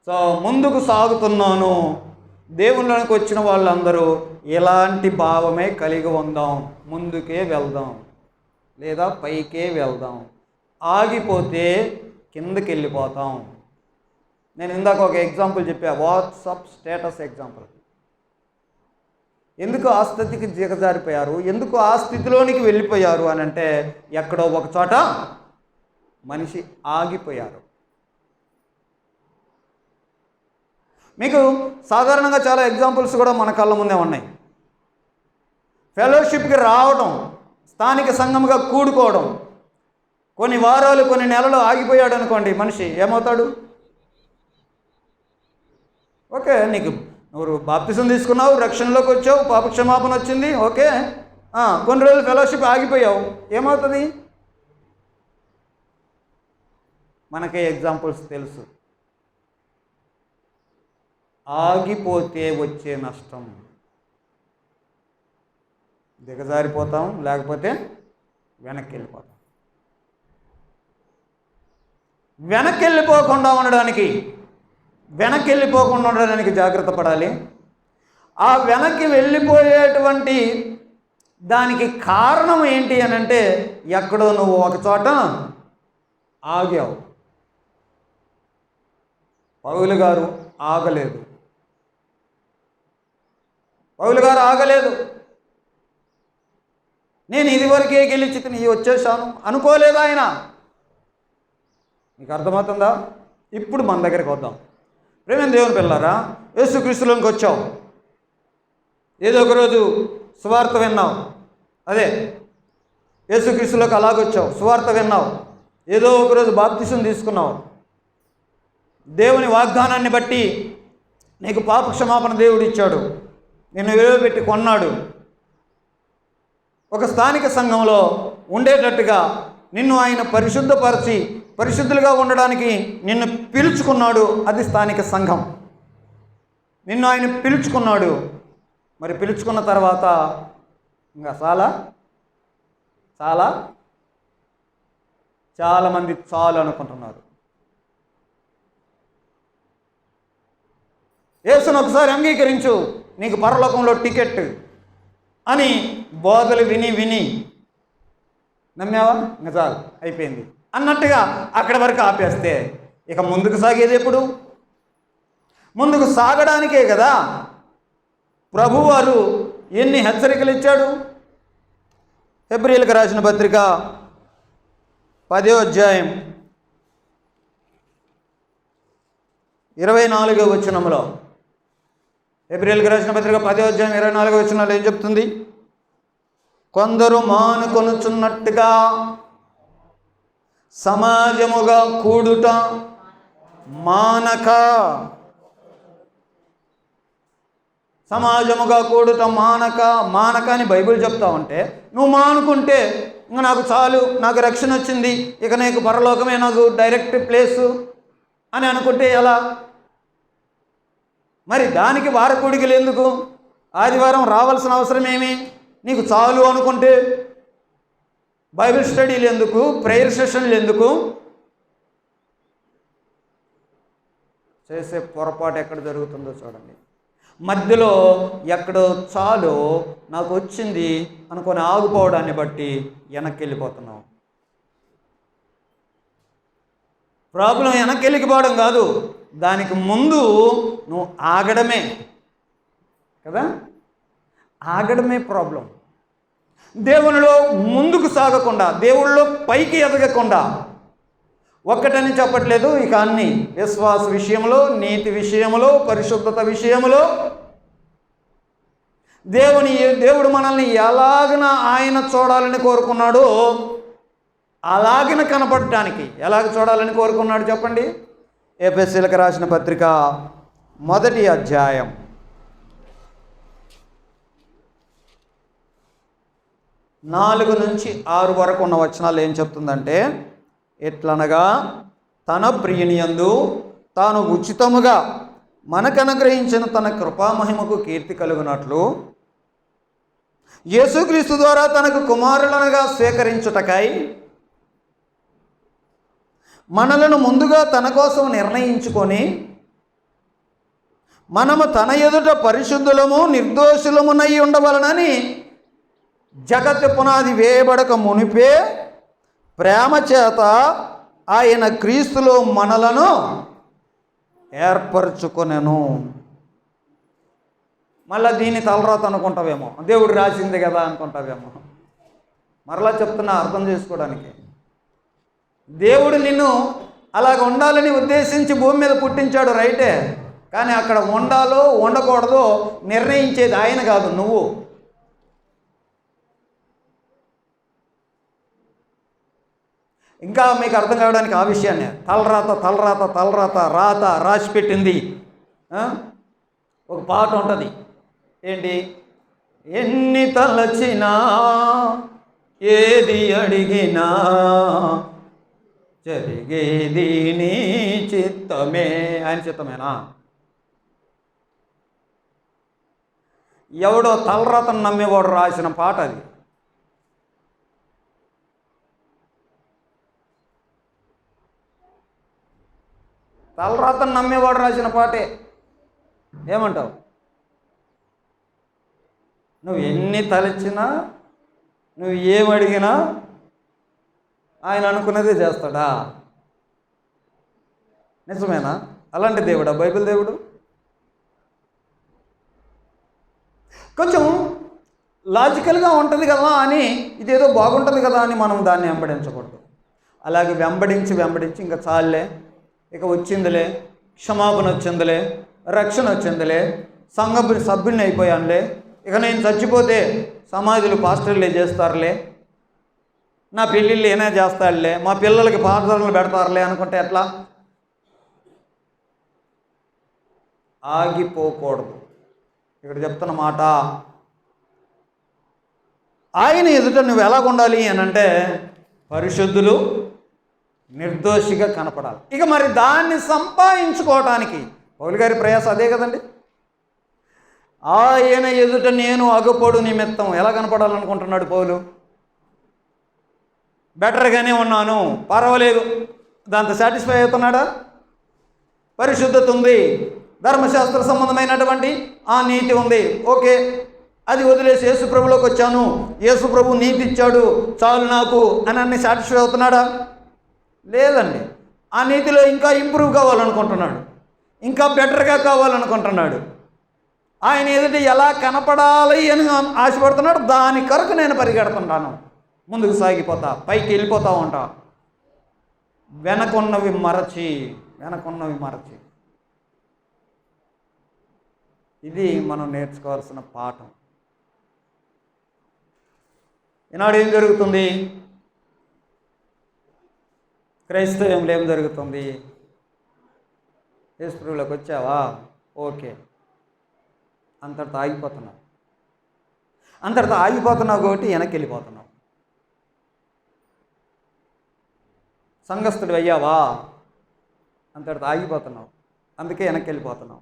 సో ముందుకు సాగుతున్నాను. దేవుళ్ళకి వచ్చిన వాళ్ళందరూ ఇలాంటి భావమే కలిగి ఉందాం. ముందుకే వెళ్దాం, లేదా పైకే వెళ్దాం. ఆగిపోతే కిందకి వెళ్ళిపోతాం. నేను ఇందాక ఒక ఎగ్జాంపుల్ చెప్పా, వాట్సాప్ స్టేటస్ ఎగ్జాంపుల్. ఎందుకు ఆ స్థితికి దిగజారిపోయారు, ఎందుకు ఆ స్థితిలోనికి వెళ్ళిపోయారు అని అంటే, ఎక్కడో ఒక చోట మనిషి ఆగిపోయారు. మీకు సాధారణంగా చాలా ఎగ్జాంపుల్స్ కూడా మన కళ్ళ ముందే ఉన్నాయి. ఫెలోషిప్కి రావడం, స్థానిక సంఘంగా కూడుకోవడం, కొన్ని వారాలు కొన్ని నెలలు ఆగిపోయాడు అనుకోండి, మనిషి ఏమవుతాడు? ఓకే, నీకు నువ్వు బాప్తిసం తీసుకున్నావు, రక్షణలోకి వచ్చావు, పాపక్షమాపణ వచ్చింది, ఓకే, కొన్ని రోజులు ఫెలోషిప్ ఆగిపోయావు, ఏమవుతుంది? మనకే ఎగ్జాంపుల్స్ తెలుసు. ఆగిపోతే వచ్చే నష్టం, దిగజారిపోతాం, లేకపోతే వెనక్కి వెళ్ళిపోతాం. వెనక్కి వెళ్ళిపోకుండా ఉండడానికి జాగ్రత్త పడాలి. ఆ వెనక్కి వెళ్ళిపోయేటువంటి దానికి కారణం ఏంటి అని అంటే, ఎక్కడో నువ్వు ఒక చోట ఆగావు. పౌలు గారు ఆగలేదు. నేను ఇదివరకే గెలిచి వచ్చేసాను అనుకోలేదు ఆయన. మీకు అర్థమవుతుందా? ఇప్పుడు మన దగ్గరికి వద్దాం. ప్రేమ దేవుని పిల్లారా, యేసుక్రీస్తులోకి వచ్చావు, ఏదో ఒకరోజు సువార్త విన్నావు, అదే యేసుక్రీస్తులోకి అలాగొచ్చావు, సువార్త విన్నావు, ఏదో ఒకరోజు బాప్తిసం తీసుకున్నావు, దేవుని వాగ్దానాన్ని బట్టి నీకు పాపక్షమాపణ దేవుడు ఇచ్చాడు, నిన్ను విలువ పెట్టి కొన్నాడు, ఒక స్థానిక సంఘంలో ఉండేటట్టుగా నిన్ను ఆయన పరిశుద్ధపరిచి పరిశుద్ధులుగా ఉండడానికి నిన్ను పిలుచుకున్నాడు. అది స్థానిక సంఘం. నిన్ను ఆయన పిలుచుకున్నాడు. మరి పిలుచుకున్న తర్వాత ఇంకా చాలామంది చాలు అనుకుంటున్నారు. యేసును ఒకసారి అంగీకరించు, నీకు పరలోకంలో టికెట్ అని బోధలు విని నమ్మావా? ఇంకా చాలు, అయిపోయింది అన్నట్టుగా అక్కడి వరకు ఆపేస్తే ఇక ముందుకు సాగేది ఎప్పుడు? ముందుకు సాగడానికే కదా ప్రభువారు ఎన్ని హెచ్చరికలు ఇచ్చాడు. హెబ్రీయులకు రాసిన పత్రిక 10వ అధ్యాయం 24వ వచనంలో, హెబ్రీయులకు రాసిన పత్రిక 10వ అధ్యాయం 24వ వచనంలో ఏం చెప్తుంది? కొందరు మానుకొనుచున్నట్టుగా సమాజముగా కూడుట మానక, సమాజముగా కూడుట మానక అని బైబిల్ చెప్తా ఉంటే నువ్వు మానుకుంటే ఇంకా నాకు చాలు, నాకు రక్షణ వచ్చింది, ఇక నీకు పరలోకమే నాకు డైరెక్ట్ ప్లేసు అని అనుకుంటే ఎలా? మరి దానికి వారకూడికలు ఎందుకు? ఆదివారం రావాల్సిన అవసరం ఏమి? నీకు చాలు అనుకుంటే బైబిల్ స్టడీలు ఎందుకు? ప్రేయర్ సెషన్లు ఎందుకు? చేసే పొరపాటు ఎక్కడ జరుగుతుందో చూడండి. మధ్యలో ఎక్కడో చాలు నాకు వచ్చింది అనుకొని ఆగిపోవడాన్ని బట్టి వెనక్కి వెళ్ళిపోతున్నావు. ప్రాబ్లం వెనక్కి వెళ్ళిపోవడం కాదు, దానికి ముందు నువ్వు ఆగడమే కదా, ఆగడమే ప్రాబ్లం. దేవునిలో ముందుకు సాగకుండా, దేవుళ్ళలో పైకి ఎదగకుండా, ఒక్కటని చెప్పట్లేదు, ఇక అన్ని విశ్వాస విషయంలో, నీతి విషయంలో, పరిశుద్ధత విషయంలో దేవుడు మనల్ని ఎలాగన ఆయన చూడాలని కోరుకున్నాడో అలాగిన కనపడటానికి ఎలాగ చూడాలని కోరుకున్నాడు చెప్పండి. ఎఫెసీయులకు రాసిన పత్రిక 1వ అధ్యాయం 4 నుంచి 6 వరకు ఉన్న వచనాలు ఏం చెప్తుందంటే, ఎట్లనగా తన ప్రియనియందు తాను ఉచితముగా మనకు అనుగ్రహించిన తన కృపామహిమకు కీర్తి కలుగునట్లు యేసుక్రీస్తు ద్వారా తనకు కుమారులనుగా స్వీకరించుటకై మనలను ముందుగా తన కోసం నిర్ణయించుకొని మనము తన ఎదుట పరిశుద్ధులము నిర్దోషులమునై ఉండవలనని జగత్ పునాది వేయబడక మునిపే ప్రేమ చేత ఆయన క్రీస్తులో మనలను ఏర్పరచుకొనెను. మళ్ళీ దీన్ని తలరాత అనుకుంటావేమో, దేవుడు రాసింది కదా అనుకుంటావేమో. మరలా చెప్తున్నా అర్థం చేసుకోవడానికి. దేవుడు నిన్ను అలాగ ఉండాలని ఉద్దేశించి భూమి మీద పుట్టించాడు రైటే, కానీ అక్కడ ఉండాలో ఉండకూడదో నిర్ణయించేది ఆయన కాదు, నువ్వు. ఇంకా మీకు అర్థం కావడానికి ఆ విషయాన్ని తలరాత రాసి పెట్టింది. ఒక పాట ఉంటుంది, ఏంటి? ఎన్ని తలచినా ఏది అడిగినా జరిగేది నీ చిత్తమే. ఆయన చిత్తమేనా? ఎవడో తలరాతను నమ్మేవాడు రాసిన పాట అది. తలరాతను నమ్మేవాడు రాసిన పాటే. ఏమంటావు? నువ్వు ఎన్ని తలచినా, నువ్వు ఏమడిగినా ఆయన అనుకున్నదే చేస్తాడా? నిజమేనా? అలాంటి దేవుడా బైబిల్ దేవుడు? కొంచెం లాజికల్గా ఉంటుంది కదా అని, ఇదేదో బాగుంటుంది కదా అని మనం దాన్ని వెంబడించకూడదు. అలాగే వెంబడించి ఇంకా చాలే, ఇక వచ్చిందిలే, క్షమాపణ వచ్చిందిలే, రక్షణ వచ్చిందిలే, సంఘ సభ్యుని అయిపోయానులే, ఇక నేను చచ్చిపోతే సమాధులు పాస్టర్లే చేస్తారులే, నా పెళ్ళిళ్ళు ఏనే చేస్తాడులే, మా పిల్లలకి పాఠశాలలు పెడతారులే అనుకుంటే ఎట్లా? ఆగిపోకూడదు. ఇక్కడ చెప్తున్న మాట, ఆయన ఎదుట నువ్వు ఎలాగ ఉండాలి అని అంటే, పరిశుద్ధులు, నిర్దోషిగా కనపడాలి. ఇక మరి దాన్ని సంపాదించుకోవటానికి పౌలు గారి ప్రయాస అదే కదండి. ఆయన ఎదుట నేను అగపొడు నిమిత్తం ఎలా కనపడాలనుకుంటున్నాడు పౌలు? బెటర్గానే ఉన్నాను, పర్వాలేదు, దాంతో సాటిస్ఫై అవుతున్నాడా? పరిశుద్ధత ఉంది, ధర్మశాస్త్ర సంబంధమైనటువంటి ఆ నీతి ఉంది, ఓకే, అది వదిలేసి యేసుప్రభులోకి వచ్చాను, యేసుప్రభు నీతి ఇచ్చాడు చాలు నాకు అని అన్ని సాటిస్ఫై అవుతున్నాడా? లేదండి. ఆ నీతిలో ఇంకా ఇంప్రూవ్ కావాలనుకుంటున్నాడు, ఇంకా బెటర్గా కావాలనుకుంటున్నాడు. ఆయన ఎదుట ఎలా కనపడాలి అని ఆశపడుతున్నాడు. దాని కొరకు నేను పరిగెడుతుంటాను, ముందుకు సాగిపోతా, పైకి వెళ్ళిపోతా ఉంటా, వెనకున్నవి మరచి. ఇది మనం నేర్చుకోవాల్సిన పాఠం. ఈనాడు ఏం జరుగుతుంది? క్రైస్తవ్యంలో ఏం జరుగుతుంది? యేసుప్రభువులోకి వచ్చావా, ఓకే, అంతటితో ఆగిపోతున్నావు కాబట్టి వెనక్కి వెళ్ళిపోతున్నావు. సంఘస్థుడు అయ్యావా, అంతటితో ఆగిపోతున్నావు, అందుకే వెనక్కి వెళ్ళిపోతున్నావు.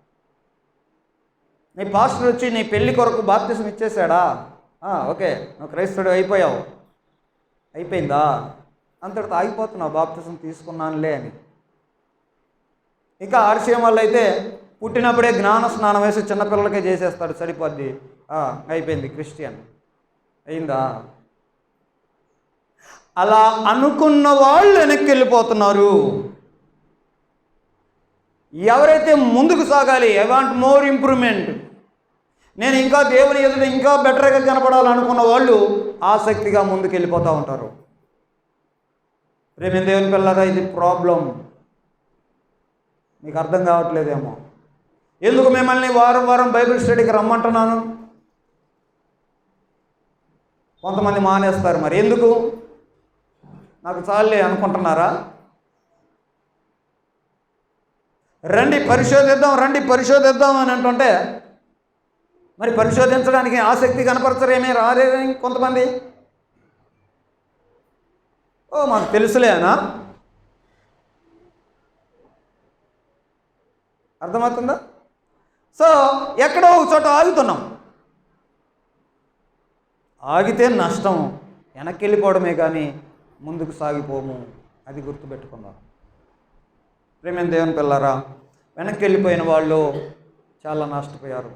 నీ పాస్టర్ వచ్చి నీ పెళ్లి కొరకు బాప్తిసం ఇచ్చేసాడా, ఓకే, నువ్వు క్రైస్తవుడు అయిపోయావు, అయిపోయిందా, అంతటితో ఆగిపోతున్నావు, బాప్తిసం తీసుకున్నానులే అని. ఇంకా ఆర్సీఎం వాళ్ళు అయితే పుట్టినప్పుడే జ్ఞాన స్నానం వేసి చిన్నపిల్లలకే చేసేస్తాడు, సరిపోద్ది, అయిపోయింది, క్రిస్టియన్ అయిందా. అలా అనుకున్న వాళ్ళు వెనక్కి వెళ్ళిపోతున్నారు. ఎవరైతే ముందుకు సాగాలి, ఐ వాంట్ మోర్ ఇంప్రూవ్మెంట్, నేను ఇంకా దేవుని ఎదుట ఇంకా బెటర్గా కనపడాలనుకున్న వాళ్ళు ఆసక్తిగా ముందుకు వెళ్ళిపోతూ ఉంటారు. ప్రేమ దేవుని పిల్లరా, ఇది ప్రాబ్లం. మీకు అర్థం కావట్లేదేమో. ఎందుకు మిమ్మల్ని వారం వారం బైబిల్ స్టడీకి రమ్మంటున్నాను? కొంతమంది మానేస్తారు. మరి ఎందుకు? నాకు చాలే అనుకుంటున్నారా? రండి పరిశోధిద్దాం అని అంటుంటే మరి పరిశోధించడానికి ఆసక్తి కనపరచరేమీ, రాలేదే కొంతమంది. మాకు తెలుసులేనా? అర్థమవుతుందా? సో ఎక్కడో ఒక చోట ఆగుతున్నాం. ఆగితే నష్టం, వెనక్కి వెళ్ళిపోవడమే కానీ ముందుకు సాగిపోము. అది గుర్తుపెట్టుకుందాం. ప్రేమ దేవుని పిల్లరా, వెనక్కి వెళ్ళిపోయిన వాళ్ళు చాలా నష్టపోయారు.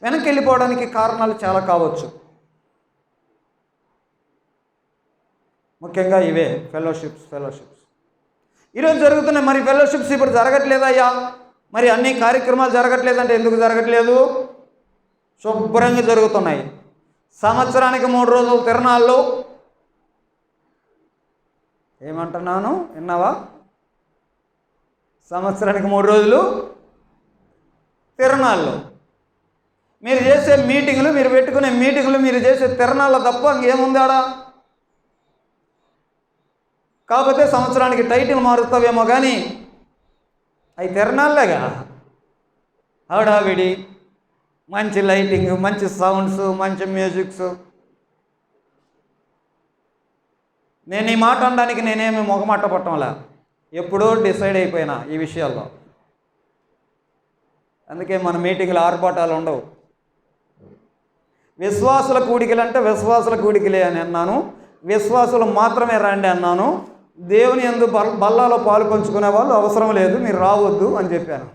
వెనక్కి వెళ్ళిపోవడానికి కారణాలు చాలా కావచ్చు. ముఖ్యంగా ఇవే ఫెలోషిప్స్ ఈరోజు జరుగుతున్నాయి. మరి ఫెలోషిప్స్ ఇప్పుడు జరగట్లేదయ్యా, మరి అన్ని కార్యక్రమాలు జరగట్లేదంటే ఎందుకు జరగట్లేదు? శుభ్రంగా జరుగుతున్నాయి. సంవత్సరానికి 3 రోజులు తిరణాల్లో, ఏమంటున్నాను విన్నావా? సంవత్సరానికి 3 రోజులు తిరణాల్లో మీరు చేసే మీటింగులు, మీరు పెట్టుకునే మీటింగులు, మీరు చేసే తిరణాల్లో తప్ప ఇంకేముంది ఆడ? కాకపోతే సంవత్సరానికి టైటిల్ మారుస్తావేమో కానీ అవి తిరణాలేగా. హడావిడి, మంచి లైటింగ్, మంచి సౌండ్స్, మంచి మ్యూజిక్స్. నేను ఈ మాట అనడానికి నేనేమి మొగమాట పట్టంలా, ఎప్పుడో డిసైడ్ అయిపోయినా ఈ విషయాల్లో. అందుకే మన మీటింగ్లు ఆర్భాటాలు ఉండవు. విశ్వాసుల కూడికలు అంటే విశ్వాసుల కూడికలే అని అన్నాను, విశ్వాసులు మాత్రమే రండి అన్నాను. దేవుని యందు బల్లాలో పాలు పంచుకునే వాళ్ళు అవసరం లేదు, మీరు రావద్దు అని చెప్పాను.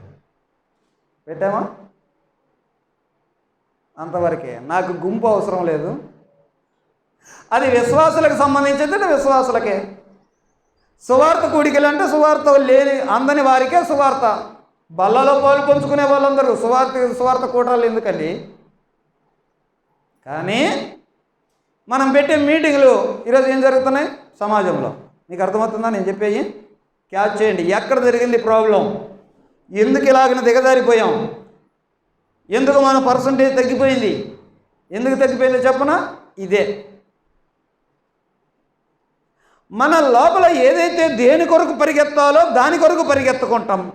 పెట్టామా? అంతవరకే. నాకు గుంపు అవసరం లేదు. అది విశ్వాసులకు సంబంధించింది, విశ్వాసులకే. సువార్త కూడికలు అంటే సువార్త లేని అందని వారికే సువార్త. బల్లలో పాలు పంచుకునే వాళ్ళందరూ సువార్త కూటాలు ఎందుకండి? కానీ మనం పెట్టే మీటింగ్లు ఈరోజు ఏం జరుగుతున్నాయి సమాజంలో? మీకు అర్థమవుతుందా నేను చెప్పేది? క్యాచ్ చేయండి. ఎక్కడ జరిగింది ప్రాబ్లం? ఎందుకు ఇలాగ దిగజారిపోయాం? ఎందుకు మన పర్సంటేజ్ తగ్గిపోయింది? ఎందుకు తగ్గిపోయిందో చెప్పనా? ఇదే. మన లోపల ఏదైతే దేని కొరకు పరిగెత్తాలో దాని కొరకు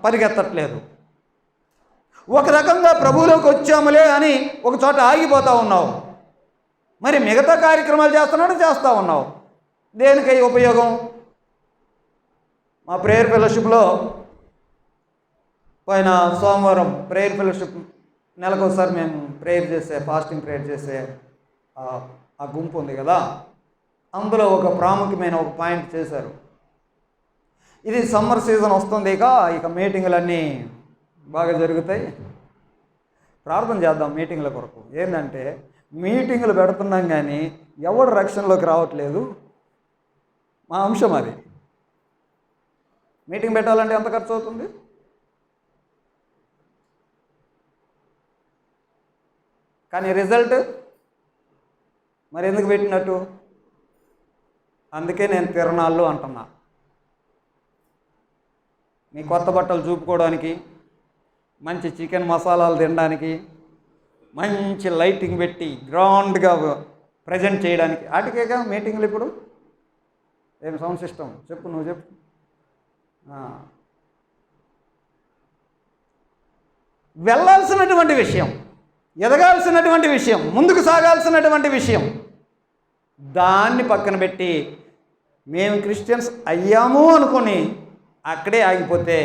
పరిగెత్తట్లేదు. ఒక రకంగా ప్రభువులోకి వచ్చాములే అని ఒక చోట ఆగిపోతూ ఉన్నావు. మరి మిగతా కార్యక్రమాలు చేస్తూ ఉన్నావు. దేనికై ఉపయోగం? మా ప్రేయర్ ఫెలోషిప్లో పోయిన సోమవారం ప్రేయర్ ఫెలోషిప్ నెలకోసారి మేము ప్రేయర్ చేసే ఫాస్టింగ్ ప్రేయర్ చేసే ఆ గుంపు ఉంది కదా, అందులో ఒక ప్రాముఖ్యమైన ఒక పాయింట్ చేశారు. ఇది సమ్మర్ సీజన్ వస్తుంది, ఇక మీటింగులన్నీ బాగా జరుగుతాయి, ప్రార్థన చేద్దాం మీటింగుల కొరకు. ఏంటంటే మీటింగులు పెడుతున్నాం కానీ ఎవడు రక్షణలోకి రావట్లేదు. మా అంశం అది. మీటింగ్ పెట్టాలంటే ఎంత ఖర్చు అవుతుంది? కానీ రిజల్ట్ మరి ఎందుకు పెట్టినట్టు? అందుకే నేను తిరణాళ్ళు అంటున్నా. మీ కొత్త బట్టలు చూపుకోవడానికి, మంచి చికెన్ మసాలాలు తినడానికి, మంచి లైటింగ్ పెట్టి గ్రాండ్గా ప్రజెంట్ చేయడానికి, వాటికేగా మీటింగ్లు. ఇప్పుడు ఏం సౌండ్ సిస్టమ్ చెప్పు, నువ్వు చెప్పు. వెళ్ళాల్సినటువంటి విషయం, ఎదగాల్సినటువంటి విషయం, ముందుకు సాగాల్సినటువంటి విషయం, దాన్ని పక్కన పెట్టి మేము క్రిస్టియన్స్ అయ్యాము అనుకొని అక్కడే ఆగిపోతే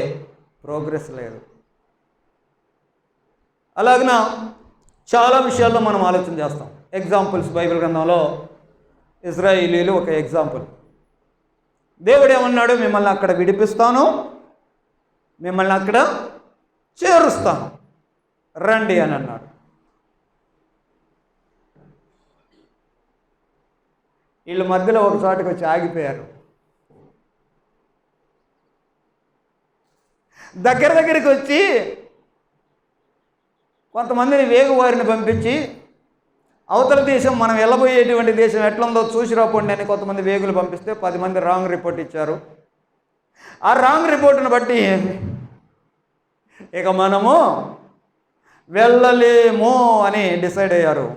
ప్రోగ్రెస్ లేదు. అలాగన చాలా విషయాల్లో మనం ఆలోచన చేస్తాం. ఎగ్జాంపుల్స్ బైబిల్ గ్రంథంలో ఇజ్రాయేలీలు ఒక ఎగ్జాంపుల్. దేవుడు ఏమన్నాడు? మిమ్మల్ని అక్కడ విడిపిస్తాను, మిమ్మల్ని అక్కడ చేరుస్తాను, రండి అని అన్నాడు. వీళ్ళు మధ్యలో ఒక చోటకి వచ్చి ఆగిపోయారు. దగ్గరికి వచ్చి కొంతమందిని వేగువారిని పంపించి, అవతల దేశం మనం వెళ్ళబోయేటువంటి దేశం ఎట్లుందో చూసి రాపండి అని కొంతమంది వేగులు పంపిస్తే 10 మంది రాంగ్ రిపోర్ట్ ఇచ్చారు. ఆ రాంగ్ రిపోర్ట్ని బట్టి ఇక మనము వెళ్ళలేము అని డిసైడ్ అయ్యారు.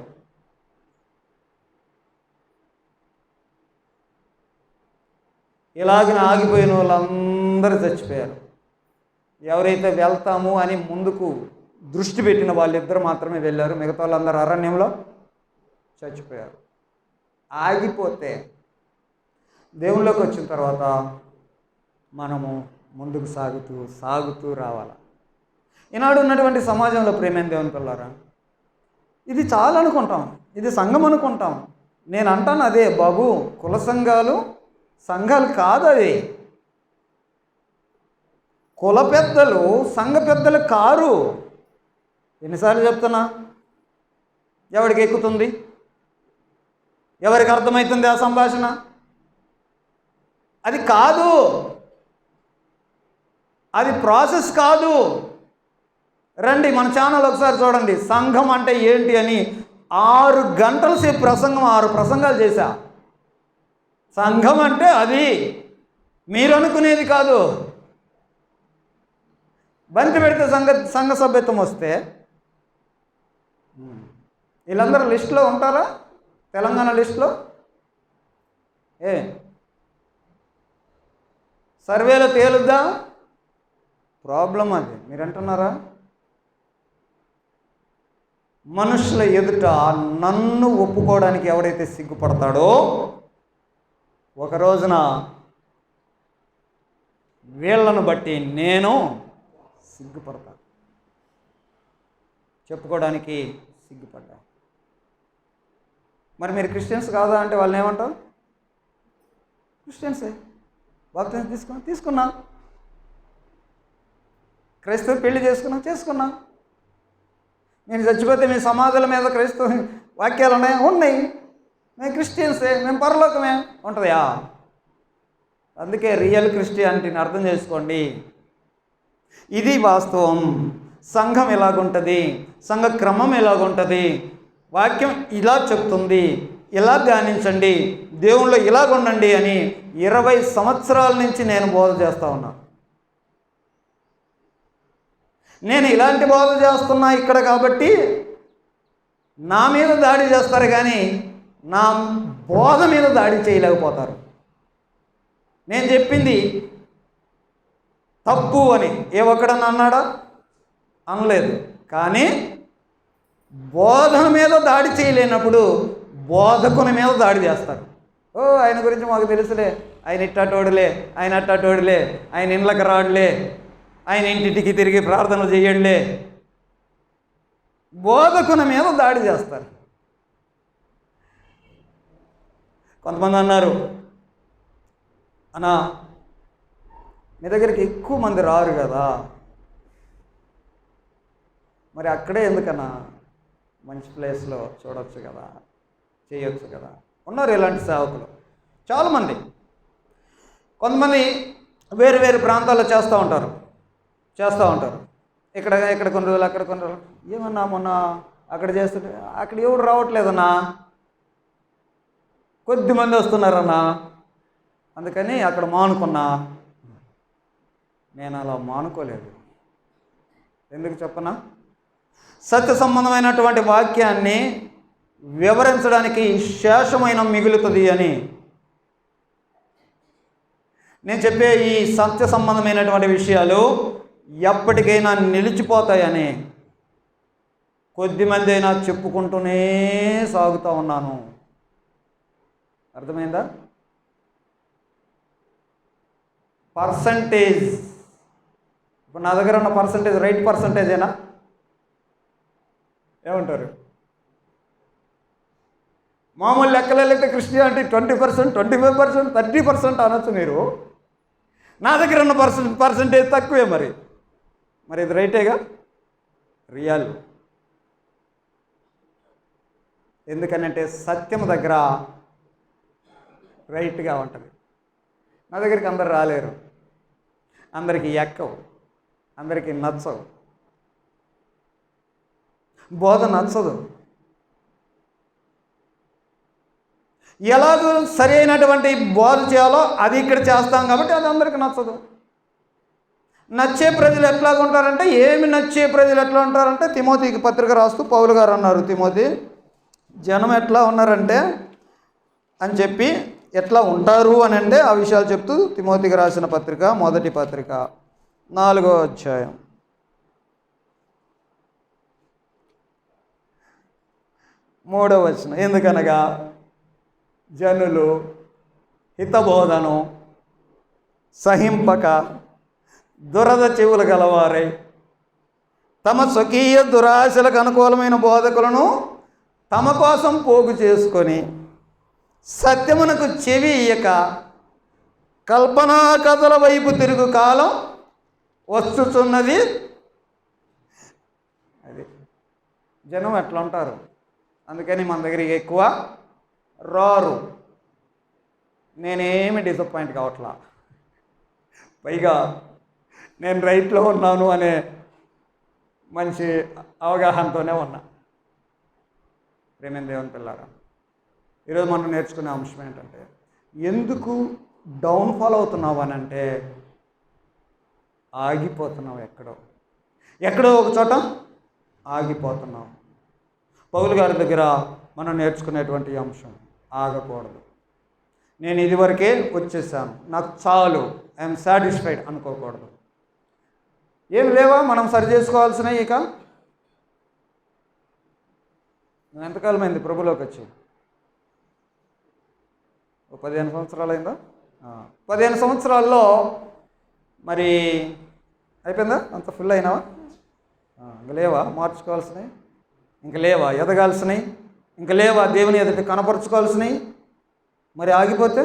ఇలాగ ఆగిపోయిన వాళ్ళందరూ చచ్చిపోయారు. ఎవరైతే వెళ్తాము అని ముందుకు దృష్టి పెట్టిన వాళ్ళిద్దరు మాత్రమే వెళ్ళారు. మిగతా వాళ్ళందరూ అరణ్యంలో చచ్చిపోయారు. ఆగిపోతే దేవుళ్ళలోకి వచ్చిన తర్వాత మనము ముందుకు సాగుతూ రావాలి. ఈనాడు ఉన్నటువంటి సమాజంలో ప్రేమైన దేవుని పిల్లారా, ఇది చాలా అనుకుంటాం, ఇది సంఘం అనుకుంటాం. నేను అంటాను అదే బాబు, కుల సంఘాలు కాదు అది. కుల పెద్దలు సంఘ పెద్దలు కారు. ఎన్నిసార్లు చెప్తున్నా? ఎవరికి ఎక్కుతుంది? ఎవరికి అర్థమవుతుంది ఆ సంభాషణ? అది కాదు, అది ప్రాసెస్ కాదు. రండి మన ఛానల్ ఒకసారి చూడండి, సంఘం అంటే ఏంటి అని 6 గంటల సేపు ప్రసంగం, 6 ప్రసంగాలు చేశా. సంఘం అంటే అది మీరు అనుకునేది కాదు. బంతి పెడితే సంఘ సభ్యత్వం వస్తే వీళ్ళందరూ లిస్టులో ఉంటారా? తెలంగాణ లిస్టులో సర్వేలో తేలుద్దా? ప్రాబ్లం అది. మీరు అంటున్నారా? మనుషుల ఎదుట నన్ను ఒప్పుకోవడానికి ఎవడైతే సిగ్గుపడతాడో ఒక రోజున వీళ్ళను బట్టి నేను సిగ్గుపడతాను. చెప్పుకోవడానికి సిగ్గుపడ్డా. మరి మీరు క్రిస్టియన్స్ కాదా అంటే వాళ్ళని ఏమంటారు? క్రిస్టియన్సే, బాప్తిజం తీసుకున్నా, క్రైస్తవ పెళ్లి చేసుకున్నా. నేను చచ్చిపోతే మీ సమాధుల మీద క్రైస్తవ వాక్యాలు ఉన్నాయి. మేము క్రిస్టియన్సే, మేము పరలోకమే ఉంటుందా? అందుకే రియల్ క్రిస్టియానిటీని అర్థం చేసుకోండి. ఇది వాస్తవం. సంఘం ఎలాగుంటుంది, సంఘ క్రమం ఎలాగుంటుంది, వాక్యం ఇలా చెప్తుంది, ఇలా ధ్యానించండి, దేవుళ్ళు ఇలాగుండండి అని 20 సంవత్సరాల నుంచి నేను బోధ చేస్తూ ఉన్నా. నేను ఇలాంటి బోధ చేస్తున్నా ఇక్కడ కాబట్టి నా మీద దాడి చేస్తారు కానీ నా బోధ మీద దాడి చేయలేకపోతారు. నేను చెప్పింది తప్పు అని ఏ ఒక్కడన్నా అన్నాడా? అనలేదు. కానీ బోధన మీద దాడి చేయలేనప్పుడు బోధకుని మీద దాడి చేస్తారు. ఓ ఆయన గురించి మాకు తెలుసులే, ఆయన ఇట్టాటోడులే, ఆయన అట్టాటోడులే, ఆయన ఇండ్లకు రాడులే, ఆయన ఇంటింటికి తిరిగి ప్రార్థనలు చేయడులే. బోధకుని మీద దాడి చేస్తారు. కొంతమంది అన్నారు, అన్నా మీ దగ్గరికి ఎక్కువ మంది రారు కదా, మరి అక్కడే ఎందుకన్నా మంచి ప్లేస్లో చూడవచ్చు కదా, చేయొచ్చు కదా. ఉన్నారు ఇలాంటి సేవకులు చాలామంది. కొంతమంది వేరు వేరు ప్రాంతాల్లో చేస్తూ ఉంటారు. ఇక్కడ కొన్ని రోజులు, అక్కడ కొన్ని రోజులు. ఏమన్నా మొన్న అక్కడ చేస్తుంటే అక్కడ ఎవడు రావట్లేదన్నా, కొద్దిమంది వస్తున్నారన్నా, అందుకని అక్కడ మానుకున్నా. నేను అలా మానుకోలేదు. ఎందుకు చెప్పనా? సత్య సంబంధమైనటువంటి వాక్యాన్ని వివరించడానికి శేషమైన మిగులుతుంది అని. నేను చెప్పే ఈ సత్య సంబంధమైనటువంటి విషయాలు ఎప్పటికైనా నిలిచిపోతాయని కొద్దిమంది అయినా చెప్పుకుంటూనే సాగుతూ ఉన్నాను. అర్థమైందా? పర్సంటేజ్, ఇప్పుడు నా దగ్గర ఉన్న పర్సంటేజ్ రైట్ పర్సంటేజేనా? ఏమంటారు? మామూలు లెక్కలైతే క్రిస్టియానిటీ 20%, 25%, 30% అనొచ్చు మీరు. నా దగ్గర ఉన్న పర్సంటేజ్ తక్కువే. మరి ఇది రైటేగా, రియల్. ఎందుకనంటే సత్యం దగ్గర రైట్గా ఉంటుంది. నా దగ్గరికి అందరు రాలేరు, అందరికీ ఎక్కవు, అందరికీ నచ్చవు, బోధ నచ్చదు. ఎలాగో సరి అయినటువంటి బోధ చేయాలో అది ఇక్కడ చేస్తాం కాబట్టి అది అందరికీ నచ్చదు. నచ్చే ప్రజలు ఎట్లాగుంటారంటే, ఏమి నచ్చే ప్రజలు ఎట్లా ఉంటారంటే, తిమోతికి పత్రిక రాస్తూ పౌలు గారు అన్నారు, తిమోతి జనం ఎట్లా ఉన్నారంటే అని చెప్పి, ఎట్లా ఉంటారు అని అంటే ఆ విషయాలు చెప్తూ తిమోతికి రాసిన పత్రిక, మొదటి పత్రిక 4వ అధ్యాయం 3వ వచనం. ఎందుకనగా జనులు హితబోధను సహింపక దురద చెవులు గలవారై తమ స్వకీయ దురాశలకు అనుకూలమైన బోధకులను తమ కోసం పోగు చేసుకొని సత్యమునకు చెవి ఇయ్యక కల్పనా కథల వైపు తిరుగు కాలం వస్తున్నది. అది జనం ఎట్లా ఉంటారు. అందుకని మన దగ్గరికి ఎక్కువ రారు. నేనేమి డిసప్పాయింట్ కావట్లా. పైగా నేను రైట్లో ఉన్నాను అనే మంచి అవగాహనతోనే ఉన్నా. ప్రేమైన దేవుని పిల్లారా, ఈరోజు మనం నేర్చుకునే అంశం ఏంటంటే, ఎందుకు డౌన్ఫాల్ అవుతున్నావు అని అంటే, ఆగిపోతున్నావు. ఎక్కడో ఒక చోట ఆగిపోతున్నావు. పౌలు గారి దగ్గర మనం నేర్చుకునేటువంటి అంశం, ఆగకూడదు. నేను ఇదివరకే వచ్చేసాను, నాకు చాలు, ఐఎమ్ సాటిస్ఫైడ్ అనుకోకూడదు. ఏం లేవా మనం సరి చేసుకోవాల్సినవి? ఇక ఎంతకాలం అయింది ప్రభులోకి వచ్చి? 15 సంవత్సరాలు అయిందా? 15 సంవత్సరాల్లో మరి అయిపోయిందా? అంత ఫుల్ అయినావా? ఇంక లేవా మార్చుకోవాల్సినవి? ఇంక లేవా ఎదగాల్సినవి? ఇంక లేవా దేవుని ఎదుట కనపరుచుకోవాల్సినవి? మరి ఆగిపోతే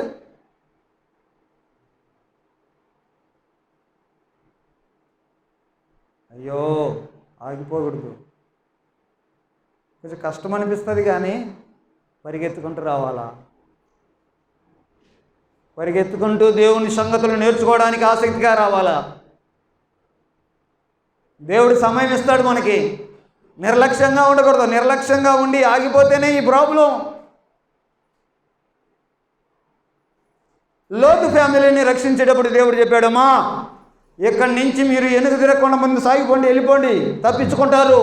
అయ్యో, ఆగిపోకూడదు. కొంచెం కష్టం అనిపిస్తుంది, కానీ పరిగెత్తుకుంటూ రావాలా? పరిగెత్తుకుంటూ దేవుని సంగతులు నేర్చుకోవడానికి ఆసక్తిగా రావాలా? దేవుడు సమయం ఇస్తాడు మనకి. నిర్లక్ష్యంగా ఉండకూడదు. నిర్లక్ష్యంగా ఉండి ఆగిపోతేనే ఈ ప్రాబ్లం. లోతు ఫ్యామిలీని రక్షించేటప్పుడు దేవుడు చెప్పాడమ్మా, ఇక్కడి నుంచి మీరు వెనుక తిరగకుండా ముందు సాగిపోండి, వెళ్ళిపోండి, తప్పించుకుంటారు.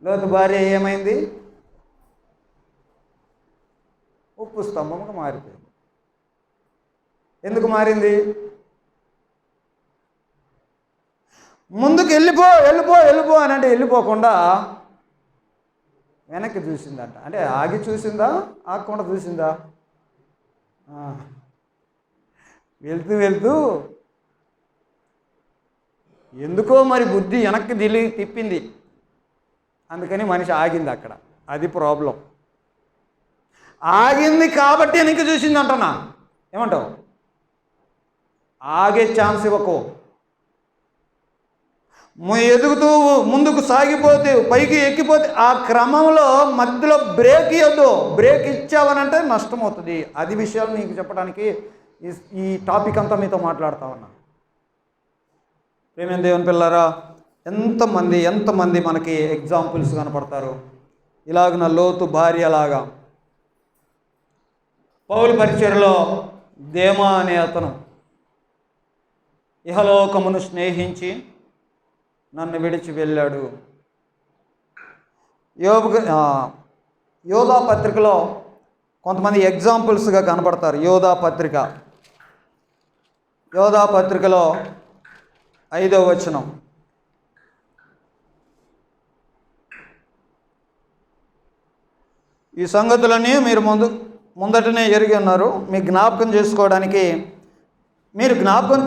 లోతు భార్య ఏమైంది? ఉప్పు స్తంభముగా మారిపోయింది. ఎందుకు మారింది? ముందుకు వెళ్ళిపో వెళ్ళిపో వెళ్ళిపో అని అంటే వెళ్ళిపోకుండా వెనక్కి చూసిందంట. అంటే ఆగి చూసిందా, ఆగకుండా చూసిందా? వెళ్తూ వెళ్తూ ఎందుకో మరి బుద్ధి వెనక్కి తిప్పింది. అందుకని మనిషి ఆగింది అక్కడ. అది ప్రాబ్లం. ఆగింది కాబట్టి వెనక్కి చూసింది అంటున్నా. ఏమంటావు? ఆగే ఛాన్స్ ఇవ్వకు. ఎదుగుతూ ముందుకు సాగిపోతే, పైకి ఎక్కిపోతే ఆ క్రమంలో మధ్యలో బ్రేక్ ఇవ్వద్దు. బ్రేక్ ఇచ్చావనంటే నష్టం అవుతుంది. అది విషయాలు నీకు చెప్పడానికి ఈ టాపిక్ అంతా మీతో మాట్లాడుతా ఉన్నా. ప్రేమ దేవుని పిల్లరా, ఎంతమంది మనకి ఎగ్జాంపుల్స్ కనపడతారు. ఇలాగ లోతు భార్యలాగా పౌలు పరిచర్యలో దేమా అనే అతను ఇహలోకమును స్నేహించి నన్ను విడిచి వెళ్ళాడు. యోధా పత్రికలో కొంతమంది ఎగ్జాంపుల్స్గా కనపడతారు. యోధా పత్రికలో 5వ వచనం. ఈ సంగతులన్నీ మీరు ముందటనే ఎరిగి ఉన్నారు. మీరు జ్ఞాపకం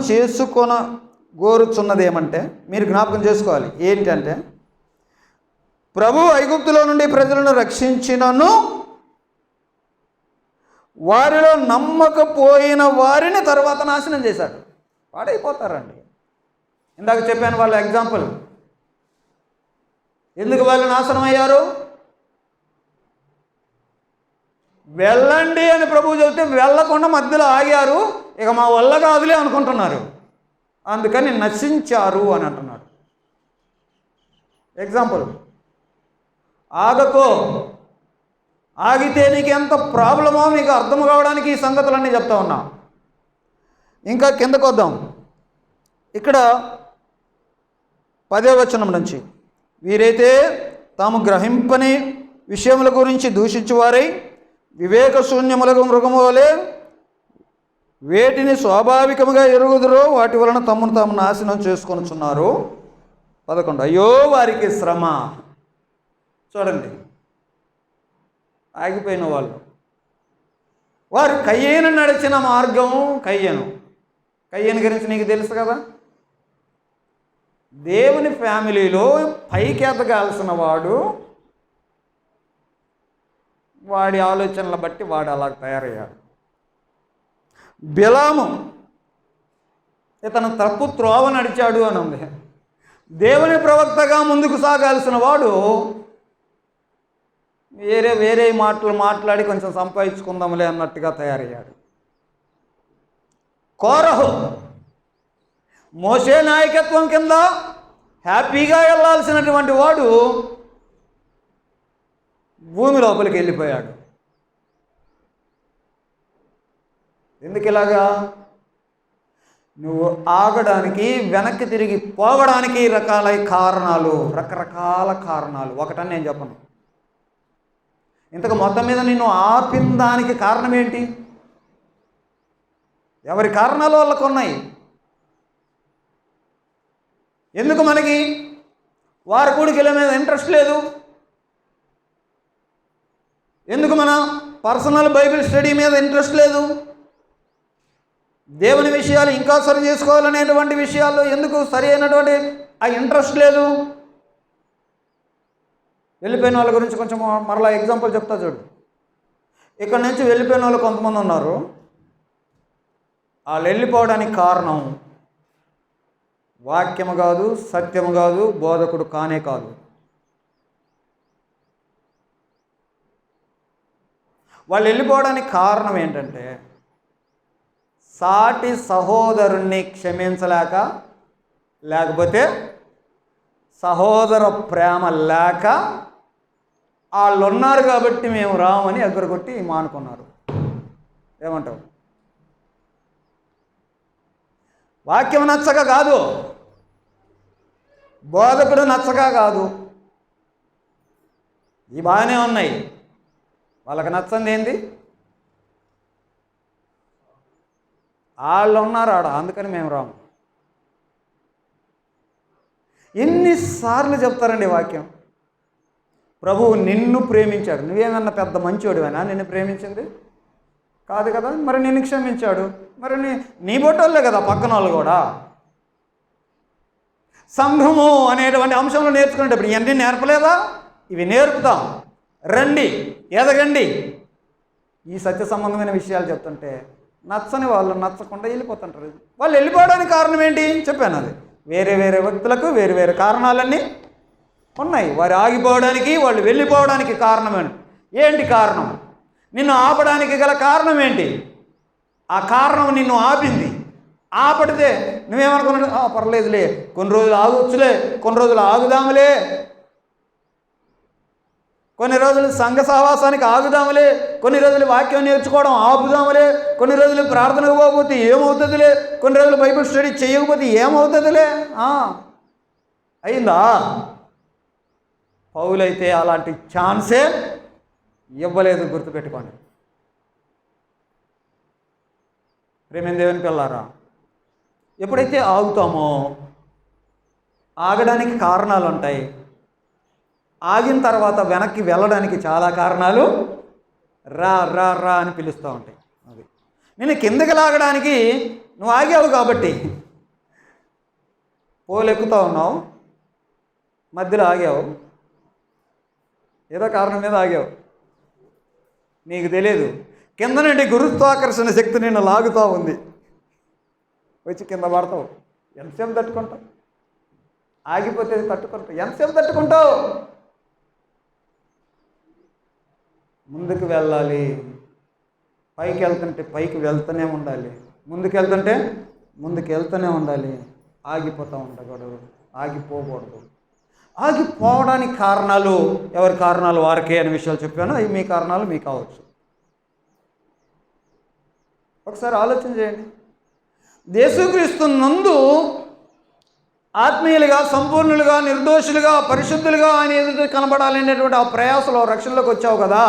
గోరుచున్నది ఏమంటే, మీరు జ్ఞాపకం చేసుకోవాలి. ఏంటంటే, ప్రభువు ఐగుప్తులో నుండి ప్రజలను రక్షించినను వారిలో నమ్మకపోయిన వారిని తర్వాత నాశనం చేశాడు. పాడైపోతారండి. ఇందాక చెప్పాను వాళ్ళ ఎగ్జాంపుల్. ఎందుకు వాళ్ళు నాశనం అయ్యారు? వెళ్ళండి అని ప్రభువు చెబితే వెళ్ళకుండా మధ్యలో ఆగారు. ఇక మా వల్ల కాదులే అనుకుంటున్నారు. అందుకని నశించారు అని అంటున్నాడు. ఎగ్జాంపుల్. ఆగకో. ఆగితే నీకు ఎంత ప్రాబ్లమో నీకు అర్థం కావడానికి ఈ సంగతులన్నీ చెప్తా ఉన్నా. ఇంకా కిందకు వద్దాం. ఇక్కడ 10వ వచనం నుంచి, వీరైతే తాము గ్రహింపని విషయముల గురించి దూషించువారై వివేక శూన్యములకు మృగము వలె వేటిని స్వాభావికముగా ఎరుగుదురో వాటి వలన తమను తాము నాశనం చేసుకొనుచున్నారు. 11. అయ్యో వారికి శ్రమ. చూడండి, ఆగిపోయిన వాళ్ళు. వారు కయ్యేను నడిచిన మార్గం. కయ్యేను గురించి నీకు తెలుసు కదా. దేవుని ఫ్యామిలీలో పైకి ఎదగాల్సిన వాడు, వాడి ఆలోచనల బట్టి వాడు అలా తయారయ్యాడు. బిలాము ఇతను తప్పు త్రోవ నడిచాడు అని ఉంది. దేవుని ప్రవక్తగా ముందుకు సాగాల్సిన వాడు వేరే మాటలు మాట్లాడి కొంచెం సంపాదించుకుందాంలే అన్నట్టుగా తయారయ్యాడు. కోరహు మోషే నాయకత్వం కింద హ్యాపీగా వెళ్ళాల్సినటువంటి వాడు భూమి లోపలికి వెళ్ళిపోయాడు. ఎందుకు ఇలాగా? నువ్వు ఆగడానికి, వెనక్కి తిరిగి పోవడానికి రకరకాల కారణాలు. ఒకటని నేను చెప్పను. ఇంతకు మొత్తం మీద నిన్ను ఆపిన దానికి కారణం ఏంటి? ఎవరి కారణాలు వాళ్ళకు ఉన్నాయి. ఎందుకు మనకి వారి కూడికల మీద ఇంట్రెస్ట్ లేదు? ఎందుకు మన పర్సనల్ బైబిల్ స్టడీ మీద ఇంట్రెస్ట్ లేదు? దేవుని విషయాలు ఇంకా సరి చేసుకోవాలనేటువంటి విషయాల్లో ఎందుకు సరి అయినటువంటి ఆ ఇంట్రెస్ట్ లేదు? వెళ్ళిపోయిన వాళ్ళ గురించి కొంచెం మరలా ఎగ్జాంపుల్ చెప్తా చూడు. ఇక్కడ నుంచి వెళ్ళిపోయిన వాళ్ళు కొంతమంది ఉన్నారు. వాళ్ళు వెళ్ళిపోవడానికి కారణం వాక్యము కాదు, సత్యము కాదు, బోధకుడు కానే కాదు. వాళ్ళు వెళ్ళిపోవడానికి కారణం ఏంటంటే, సాటి సహోదరుణ్ణి క్షమించలేక, లేకపోతే సహోదర ప్రేమ లేక, వాళ్ళు ఉన్నారు కాబట్టి మేము రామని ఎగ్గరగొట్టి మానుకున్నారు. ఏమంటావు? వాక్యం నచ్చక కాదు, బోధకుడు నచ్చక కాదు. ఈ బాగానే ఉన్నాయి. వాళ్ళకి నచ్చంది ఏంది? వాళ్ళు ఉన్నారు ఆడ, అందుకని మేము రాము. ఎన్నిసార్లు చెప్తారండి వాక్యం? ప్రభువు నిన్ను ప్రేమించాడు. నువ్వేమన్నా పెద్ద మంచోడివేనా నిన్ను ప్రేమించింది? కాదు కదా. మరి నిన్ను క్షమించాడు. మరి నీ బొట్టోళ్ళే కదా పక్కన వాళ్ళు కూడా. సంఘము అనేటువంటి అంశంలో నేర్చుకునేటప్పుడు ఇవన్నీ నేర్పలేదా? ఇవి నేర్పుతాం. రండి, ఎదగండి. ఈ సత్య సంబంధమైన విషయాలు చెప్తుంటే నచ్చని వాళ్ళు నచ్చకుండా వెళ్ళిపోతుంటారు. వాళ్ళు వెళ్ళిపోవడానికి కారణం ఏంటి చెప్పాను. అది వేరే వేరే వ్యక్తులకు వేరే వేరే కారణాలన్నీ ఉన్నాయి. వారు ఆగిపోవడానికి, వాళ్ళు వెళ్ళిపోవడానికి కారణం ఏంటి? కారణం నిన్ను ఆపడానికి గల కారణం ఏంటి? ఆ కారణం నిన్ను ఆపింది. ఆపడితే నువ్వేమనుకున్నాడు? పర్లేదులే, కొన్ని రోజులు ఆగొచ్చులే, కొన్ని రోజులు ఆగుదాములే, కొన్ని రోజులు సంఘ సహవాసానికి ఆగుదాములే, కొన్ని రోజులు వాక్యం నేర్చుకోవడం ఆపుదాములే, కొన్ని రోజులు ప్రార్థనకు పోకపోతే ఏమవుతుందిలే, కొన్ని రోజులు బైబిల్ స్టడీ చేయకపోతే ఏమవుతుందిలే. అయిందా? పౌలైతే అలాంటి ఛాన్సే ఇవ్వలేదు. గుర్తుపెట్టుకోండి ప్రేమ దేవుని పిల్లారా. ఎప్పుడైతే ఆగుతామో ఆగడానికి కారణాలు ఉంటాయి. ఆగిన తర్వాత వెనక్కి వెళ్ళడానికి చాలా కారణాలు రా రా రా అని పిలుస్తూ ఉంటాయి. అది నేను కిందకి లాగడానికి నువ్వు ఆగావు కాబట్టి పోలెక్కుతూ ఉన్నావు, మధ్యలో ఆగావు, ఏదో కారణం మీద ఆగావు, నీకు తెలియదు. కింద నుండి గురుత్వాకర్షణ శక్తి నిన్ను లాగుతూ ఉంది, వచ్చి కింద పడతావు. ఎంతసేపు తట్టుకుంటావు? ఆగిపోతే తట్టుకుంటావు. ఎంతసేపు తట్టుకుంటావు? ముందుకు వెళ్ళాలి. పైకి వెళ్తుంటే పైకి వెళ్తూనే ఉండాలి, ముందుకు వెళ్తుంటే ముందుకు వెళ్తూనే ఉండాలి. ఆగిపోతూ ఉండకూడదు, ఆగిపోకూడదు. ఆగిపోవడానికి కారణాలు ఎవరి కారణాలు వారికే అనే విషయాలు చెప్పాను. అవి మీ కారణాలు మీకు కావచ్చు. ఒకసారి ఆలోచన చేయండి. యేసుక్రీస్తు నందు ఆత్మీయులుగా, సంపూర్ణులుగా, నిర్దోషులుగా, పరిశుద్ధులుగా ఆయన ఎదుట కనబడాలనేటువంటి ఆ ప్రయాసలో రక్షణలోకి వచ్చావు కదా.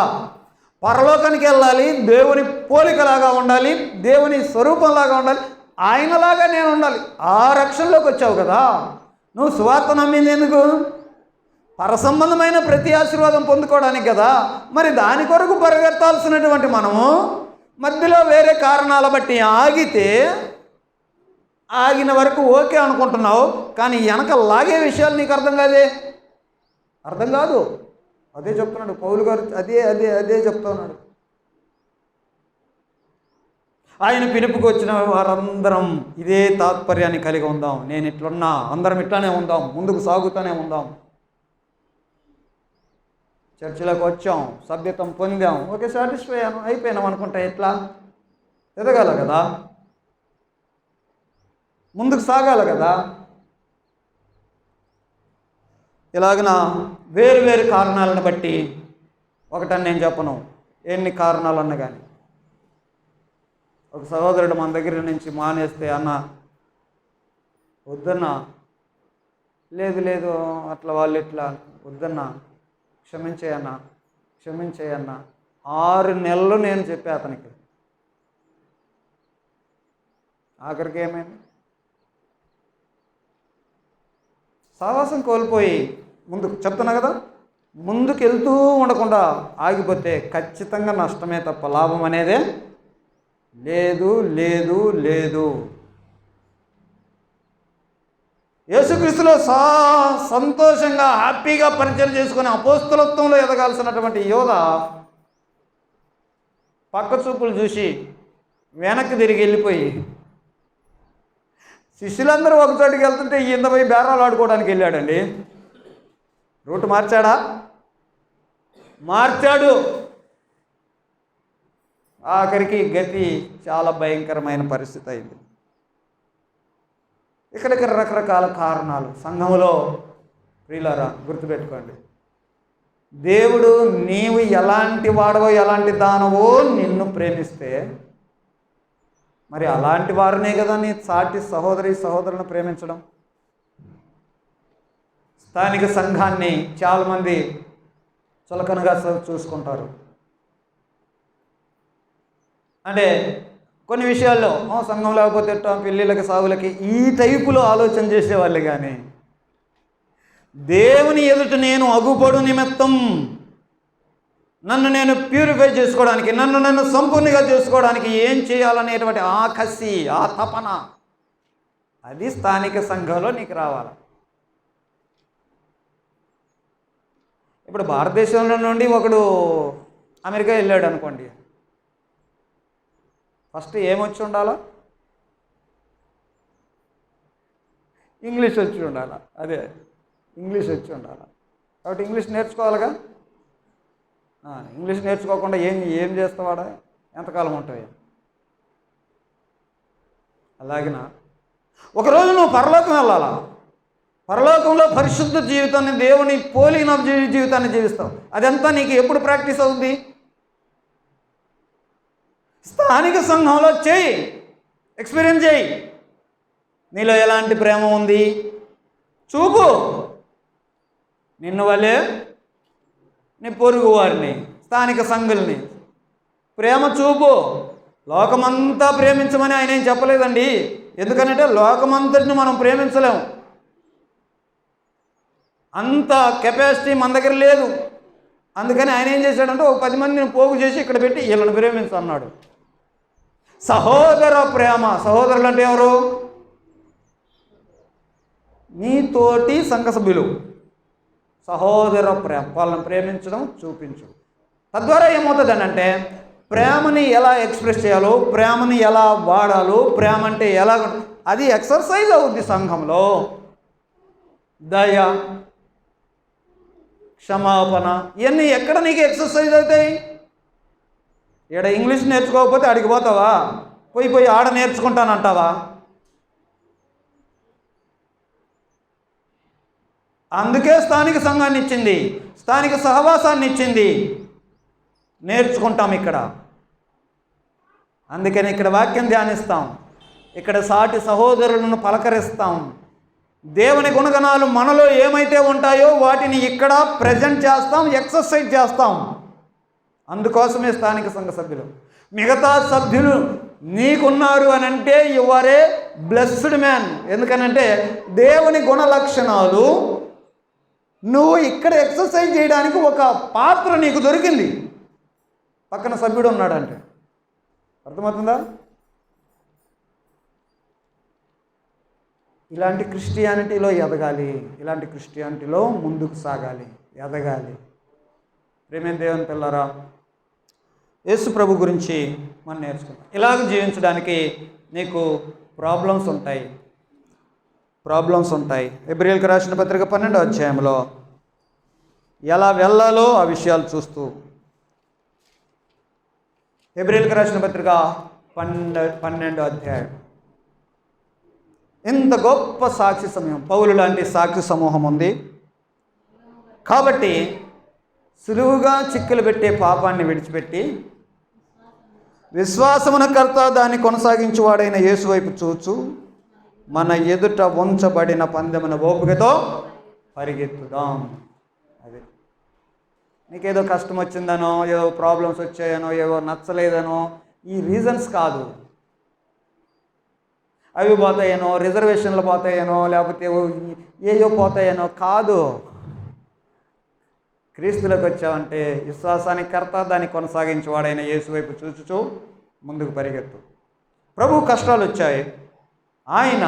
పరలోకానికి వెళ్ళాలి, దేవుని పోలికలాగా ఉండాలి, దేవుని స్వరూపంలాగా ఉండాలి, ఆయనలాగా నేను ఉండాలి. ఆ రక్షణలోకి వచ్చావు కదా. నువ్వు సువార్త నమ్మింది ఎందుకు? పరసంబంధమైన ప్రతి ఆశీర్వాదం పొందుకోవడానికి కదా. మరి దాని కొరకు పరిగెత్తాల్సినటువంటి మనము మధ్యలో వేరే కారణాల బట్టి ఆగితే, ఆగిన వరకు ఓకే అనుకుంటున్నావు, కానీ వెనక లాగే విషయాలు నీకు అర్థం కాదే, అర్థం కాదు. అదే చెప్తున్నాడు పౌలు గారు, అదే అదే అదే చెప్తున్నాడు. ఆయన పిలుపుకి వచ్చిన వారందరం ఇదే తాత్పర్యాన్ని కలిగి ఉందాం. నేను ఇట్లున్నా, అందరం ఇట్లానే ఉందాం, ముందుకు సాగుతూనే ఉందాం. చర్చిలోకి వచ్చాం, సభ్యత్వం పొందాం, ఓకే సాటిస్ఫై అయిపోయినాం అనుకుంటే ఎట్లా? ఎదగాల కదా, ముందుకు సాగాలి కదా. ఇలాగన వేరు వేరు కారణాలను బట్టి, ఒకటని నేను చెప్పను, ఎన్ని కారణాలు అన్నా కానీ. ఒక సహోదరుడు మన దగ్గర నుంచి మానేస్తే, అన్న వద్దన్నా, లేదు లేదు అట్లా వాళ్ళు ఇట్లా వద్దన్నా, క్షమించేయన్నా, క్షమించేయన్నా. 6 నెలలు నేను చెప్పా అతనికి. ఆఖరికి ఏమైంది? సావాసం కోల్పోయి ముందుకు చెప్తున్నా కదా, ముందుకు వెళ్తూ ఉండకుండా ఆగిపోతే ఖచ్చితంగా నష్టమే తప్ప లాభం అనేదే లేదు లేదు లేదు. యేసుక్రీస్తులో సంతోషంగా హ్యాపీగా పరిచయం చేసుకుని అపోస్తలత్వంలో ఎదగాల్సినటువంటి యోధ పక్క చూపులు చూసి వెనక్కి తిరిగి వెళ్ళిపోయి, శిష్యులందరూ ఒక చోటికి వెళ్తుంటే ఈయన పోయి బేరాలు ఆడుకోవడానికి వెళ్ళాడండి. రూట్ మార్చాడా? మార్చాడు. ఆఖరికి గతి చాలా భయంకరమైన పరిస్థితి అయింది. ఇక్కడ రకరకాల కారణాలు సంఘంలో. ప్రియులారా గుర్తుపెట్టుకోండి, దేవుడు నీవు ఎలాంటి వాడవో ఎలాంటి దానవో నిన్ను ప్రేమిస్తే, మరి అలాంటి వారినే కదా నీ సాటి సహోదరి సహోదరులను ప్రేమించడం. స్థానిక సంఘాన్ని చాలామంది చులకనగా చూసుకుంటారు. అంటే కొన్ని విషయాల్లో సంఘం లేకపోతే పెళ్ళిళ్ళకి, సాగులకి ఈ టైపులో ఆలోచన చేసేవాళ్ళు. కానీ దేవుని ఎదుట నేను అగుపడు నిమిత్తం, నన్ను నేను ప్యూరిఫై చేసుకోవడానికి, నన్ను సంపూర్ణంగా చేసుకోవడానికి ఏం చేయాలనేటువంటి ఆ కసి, ఆ తపన, అది స్థానిక సంఘంలో నీకు రావాలి. ఇప్పుడు భారతదేశంలో నుండి ఒకడు అమెరికా వెళ్ళాడు అనుకోండి, ఫస్ట్ ఏమొచ్చి ఉండాలా? ఇంగ్లీష్ వచ్చి ఉండాలా. అదే, ఇంగ్లీష్ వచ్చి ఉండాలి. కాబట్టి ఇంగ్లీష్ నేర్చుకోవాలిగా. ఇంగ్లీష్ నేర్చుకోకుండా ఏం చేస్తావాడా? ఎంతకాలం ఉంటాయి? అలాగిన ఒకరోజు నువ్వు పరలోకం వెళ్ళాలా. పరలోకంలో పరిశుద్ధ జీవితాన్ని, దేవుని పోలిన జీవితాన్ని జీవిస్తావు. అదంతా నీకు ఎప్పుడు ప్రాక్టీస్ అవుతుంది? స్థానిక సంఘంలో చేయి, ఎక్స్పీరియన్స్ చేయి. నీలో ఎలాంటి ప్రేమ ఉంది చూపు. నిన్ను వలే నీ పొరుగు వారిని, స్థానిక సంఘుల్ని ప్రేమ చూపు. లోకమంతా ప్రేమించమని ఆయన ఏం చెప్పలేదండి. ఎందుకంటే లోకమంతటిని మనం ప్రేమించలేము, అంత కెపాసిటీ మన దగ్గర లేదు. అందుకని ఆయన ఏం చేశాడంటే ఒక 10 మందిని పోగు చేసి ఇక్కడ పెట్టి వీళ్ళని ప్రేమించన్నాడు. సహోదర ప్రేమ. సహోదరులు అంటే ఎవరు? నీతోటి సంఘ సభ్యులు. సహోదర ప్రేమ, వాళ్ళని ప్రేమించడం చూపించు. తద్వారా ఏమవుతుంది అంటే ప్రేమని ఎలా ఎక్స్ప్రెస్ చేయాలో, ప్రేమని ఎలా వాడాలో, ప్రేమ అంటే ఎలా, అది ఎక్సర్సైజ్ అవుద్ది సంఘంలో. దయ, క్షమాపణ, ఇవన్నీ ఎక్కడ నీకు ఎక్సర్సైజ్ అవుతాయి? ఇక్కడ ఇంగ్లీష్ నేర్చుకోకపోతే అడిగి పోతావా? పోయి ఆడ నేర్చుకుంటానంటావా? అందుకే స్థానిక సంఘాన్ని ఇచ్చింది, స్థానిక సహవాసాన్ని ఇచ్చింది. నేర్చుకుంటాం ఇక్కడ. అందుకని ఇక్కడ వాక్యం ధ్యానిస్తాం, ఇక్కడ సాటి సహోదరులను పలకరిస్తాం. దేవుని గుణగణాలు మనలో ఏమైతే ఉంటాయో వాటిని ఇక్కడ ప్రజెంట్ చేస్తాం, ఎక్సర్సైజ్ చేస్తాం. అందుకోసమే స్థానిక సంఘ సభ్యులు. మిగతా సభ్యులు నీకున్నారు అని అంటే you are a blessed man. ఎందుకనంటే దేవుని గుణ లక్షణాలు నువ్వు ఇక్కడ ఎక్సర్సైజ్ చేయడానికి ఒక పాత్ర నీకు దొరికింది. పక్కన సభ్యుడు ఉన్నాడంటే అర్థమవుతుందా? ఇలాంటి క్రిస్టియానిటీలో ఎదగాలి, ఇలాంటి క్రిస్టియానిటీలో ముందుకు సాగాలి, ఎదగాలి. ప్రేమైన దేవుని పిల్లరా, యేసు ప్రభు గురించి మనం నేర్చుకుంటాం. ఇలాగ జీవించడానికి నీకు ప్రాబ్లమ్స్ ఉంటాయి. హెబ్రీయులకు రాసిన పత్రిక 12వ అధ్యాయంలో ఎలా వెళ్ళాలో ఆ విషయాలు చూస్తూ, హెబ్రీయులకు రాసిన పత్రిక 12వ అధ్యాయం. ఇంత గొప్ప సాక్షి సమూహం, పౌలు లాంటి సాక్షి సమూహం ఉంది కాబట్టి సులువుగా చిక్కులు పెట్టే పాపాన్ని విడిచిపెట్టి విశ్వాసమున కర్త దాన్ని కొనసాగించువాడైన యేసు వైపు చూచు మన ఎదుట ఉంచబడిన పందెమున ఓపికతో పరిగెత్తుదాం. అది నీకేదో కష్టం వచ్చిందనో, ఏదో ప్రాబ్లమ్స్ వచ్చాయనో, ఏవో నచ్చలేదనో ఈ రీజన్స్ కాదు. అవి పోతాయనో, రిజర్వేషన్లు పోతాయనో, లేకపోతే ఏయో పోతాయనో కాదు. క్రీస్తులకు వచ్చావంటే విశ్వాసానికి కర్త దాన్ని కొనసాగించేవాడైన యేసు వైపు చూచుచూ ముందుకు పరిగెత్తు. ప్రభు కష్టాలు వచ్చాయి, ఆయన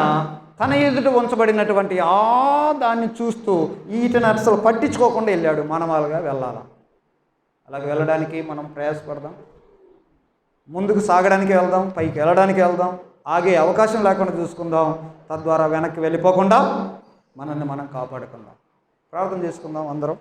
తన ఎదుట ఉంచబడినటువంటి దాన్ని చూస్తూ వీటిని అసలు పట్టించుకోకుండా వెళ్ళాడు. మనం అలాగా వెళ్ళాలా. అలాగ వెళ్ళడానికి మనం ప్రయాసపడదాం, ముందుకు సాగడానికి వెళ్దాం, పైకి వెళ్ళడానికి వెళ్దాం. ఆగే అవకాశం లేకుండా చూసుకుందాం. తద్వారా వెనక్కి వెళ్ళిపోకుండా మనల్ని మనం కాపాడుకుందాం. ప్రార్థన చేసుకుందాం అందరం.